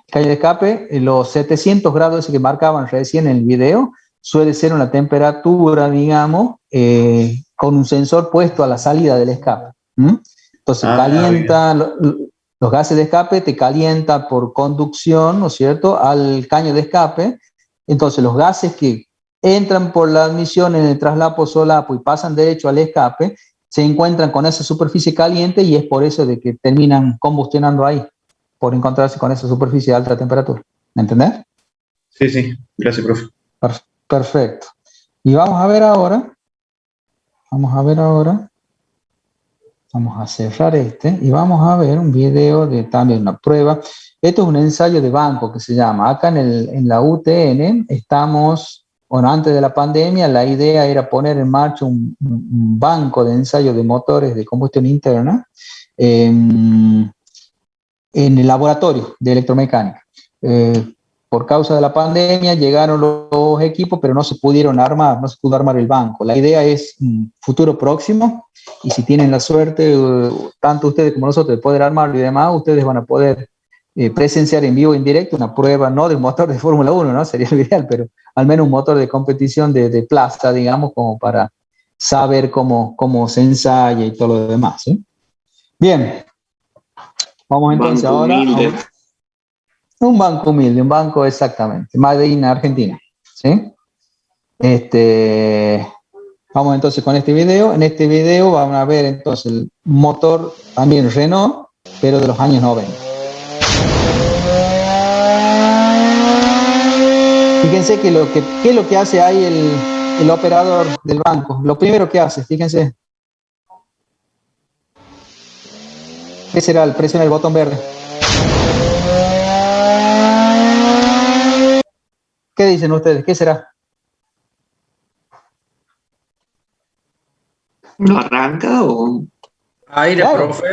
El caño de escape, los 700 grados que marcaban recién en el video, suele ser una temperatura, digamos, con un sensor puesto a la salida del escape. Entonces calienta, los gases de escape te calienta por conducción, ¿no es cierto?, al caño de escape. Entonces los gases que entran por la admisión en el traslapo solapo y pasan derecho al escape, se encuentran con esa superficie caliente y es por eso de que terminan combustionando ahí, por encontrarse con esa superficie de alta temperatura. ¿Me entendés? Sí, sí. Gracias, profe. Perfecto. Y vamos a ver ahora, vamos a cerrar y vamos a ver un video de también una prueba. Esto es un ensayo de banco que se llama. Acá en la UTN estamos, bueno, antes de la pandemia la idea era poner en marcha un banco de ensayo de motores de combustión interna en el laboratorio de electromecánica. Por causa de la pandemia llegaron los equipos, pero no se pudieron armar, no se pudo armar el banco. La idea es un futuro próximo, y si tienen la suerte, tanto ustedes como nosotros, de poder armarlo y demás, ustedes van a poder presenciar en vivo, en directo, una prueba, no del motor de Fórmula 1, ¿no? Sería lo ideal, pero al menos un motor de competición de plaza, digamos, como para saber cómo se ensaya y todo lo demás, ¿sí? Bien. Vamos entonces Banco ahora humilde. un banco humilde, un banco exactamente, Made in Argentina, ¿sí? Vamos entonces con este video. En este video van a ver entonces el motor también Renault, pero de los años 90. Fíjense qué es lo que hace ahí el operador del banco. Lo primero que hace, fíjense. ¿Qué será? Presiona el botón verde. ¿Qué dicen ustedes? ¿Qué será? ¿No arranca o...? Aire, Claro. profe.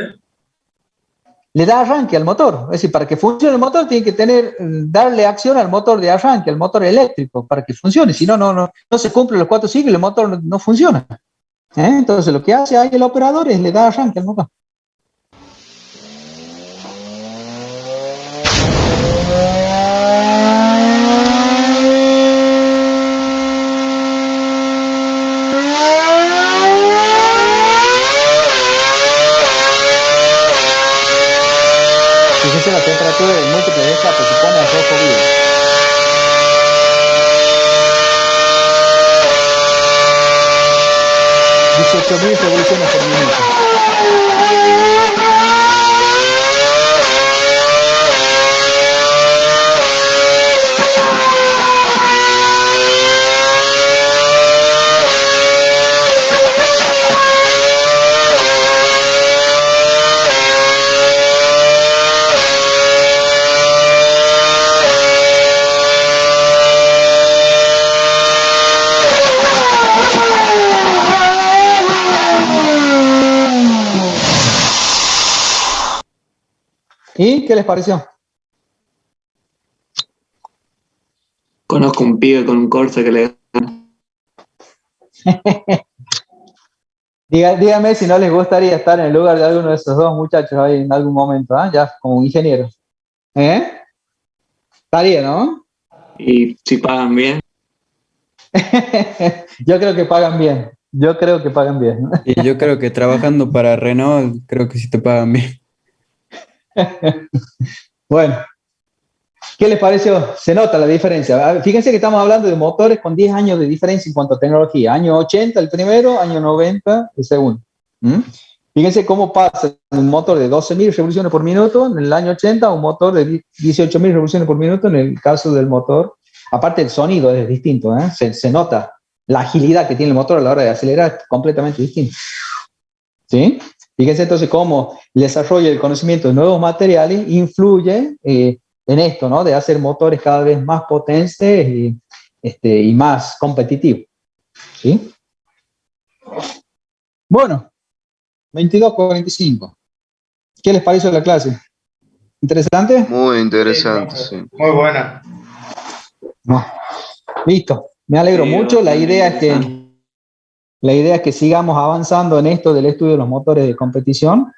Le da arranque al motor. Es decir, para que funcione el motor tiene que darle acción al motor de arranque, al motor eléctrico, para que funcione. Si no, no se cumplen los 4 ciclos, el motor no funciona. Entonces lo que hace ahí el operador es le da arranque al motor. Fíjese la temperatura del múltiple de escape, se pone a rojo vivo. $18.000 revoluciones por minuto. ¿Y qué les pareció? Conozco un pibe con un Corsa que le Dígame si no les gustaría estar en el lugar de alguno de esos dos muchachos ahí en algún momento, ¿ah? Ya como ingeniero. ¿Eh? Estaría, ¿no? y si pagan bien. Yo creo que pagan bien. Yo creo que pagan bien. Y yo creo que trabajando para Renault, creo que sí te pagan bien. Bueno, ¿qué les pareció? Se nota la diferencia. Fíjense que estamos hablando de motores con 10 años de diferencia en cuanto a tecnología. Año 80 el primero, año 90 el segundo. ¿Mm? Fíjense cómo pasa un motor de 12.000 revoluciones por minuto en el año 80 a un motor de 18.000 revoluciones por minuto en el caso del motor. Aparte el sonido es distinto, ¿eh? Se nota la agilidad que tiene el motor a la hora de acelerar es completamente distinto. ¿Sí? Fíjense entonces cómo el desarrollo y el conocimiento de nuevos materiales influye en esto, ¿no? De hacer motores cada vez más potentes y más competitivos. ¿Sí? Bueno, 22:45. ¿Qué les pareció la clase? ¿Interesante? Muy interesante, sí. Muy buena. No. Listo. Me alegro Sí, mucho. La bastante idea es interesante. que sigamos avanzando en esto del estudio de los motores de competición,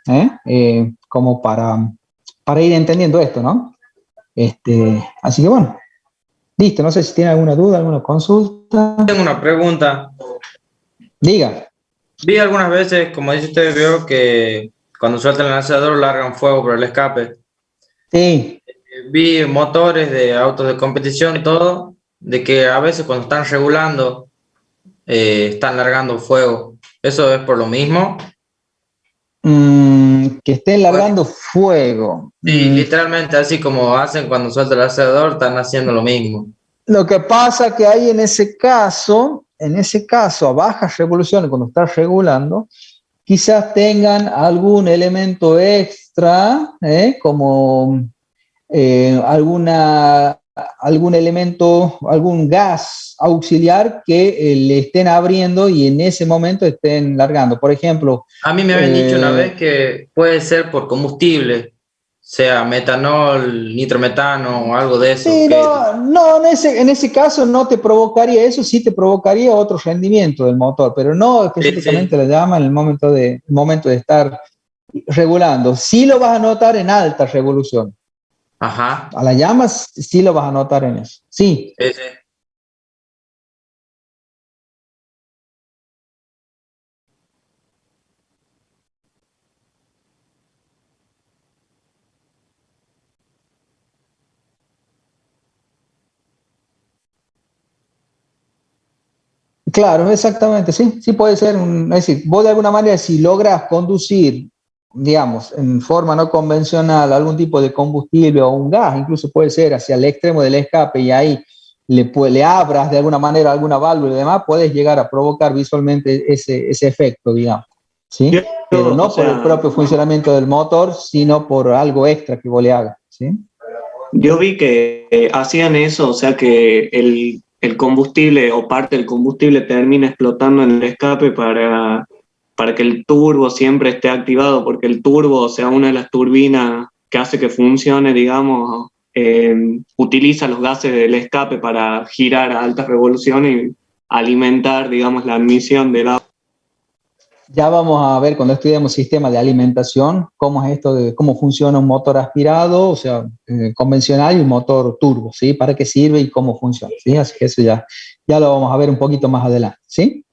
como para ir entendiendo esto, ¿no? Así que bueno, listo. No sé si tiene alguna duda, alguna consulta. Tengo una pregunta. Diga. Vi algunas veces, como dice usted, veo que cuando sueltan el lanzador largan fuego por el escape. Sí. Vi motores de autos de competición y todo, de que a veces cuando están regulando, están largando fuego. ¿Eso es por lo mismo? Que estén largando fuego. Sí, literalmente así como hacen cuando suelta el acelerador, están haciendo lo mismo. Lo que pasa que ahí en ese caso, a bajas revoluciones, cuando estás regulando, quizás tengan algún elemento extra, como algún elemento, algún gas auxiliar que le estén abriendo y en ese momento estén largando. Por ejemplo, A mí me habían dicho una vez que puede ser por combustible, sea metanol, nitrometano o algo de eso. sí, Que no, en ese caso no te provocaría eso, sí te provocaría otro rendimiento del motor, pero no específicamente sí. la llama en el momento de estar regulando. Sí lo vas a notar en alta revolución. Ajá. A la llama sí lo vas a notar en eso. Sí. Sí, sí. Claro, exactamente, sí, sí puede ser. Es decir, vos de alguna manera, si logras conducir, digamos, en forma no convencional algún tipo de combustible o un gas, incluso puede ser hacia el extremo del escape y ahí le abras de alguna manera alguna válvula y demás, puedes llegar a provocar visualmente ese efecto, digamos, ¿sí? Pero no por el propio funcionamiento del motor, sino por algo extra que vos le hagas, ¿sí? Yo vi que hacían eso, o sea que el combustible o parte del combustible termina explotando en el escape para que el turbo siempre esté activado, porque el turbo, o sea, una de las turbinas que hace que funcione, digamos, utiliza los gases del escape para girar a altas revoluciones y alimentar, digamos, la admisión del agua. Ya vamos a ver cuando estudiemos sistema de alimentación, cómo es esto de cómo funciona un motor aspirado, o sea, convencional y un motor turbo, ¿sí? Para qué sirve y cómo funciona, ¿sí? Así que eso ya lo vamos a ver un poquito más adelante, ¿sí?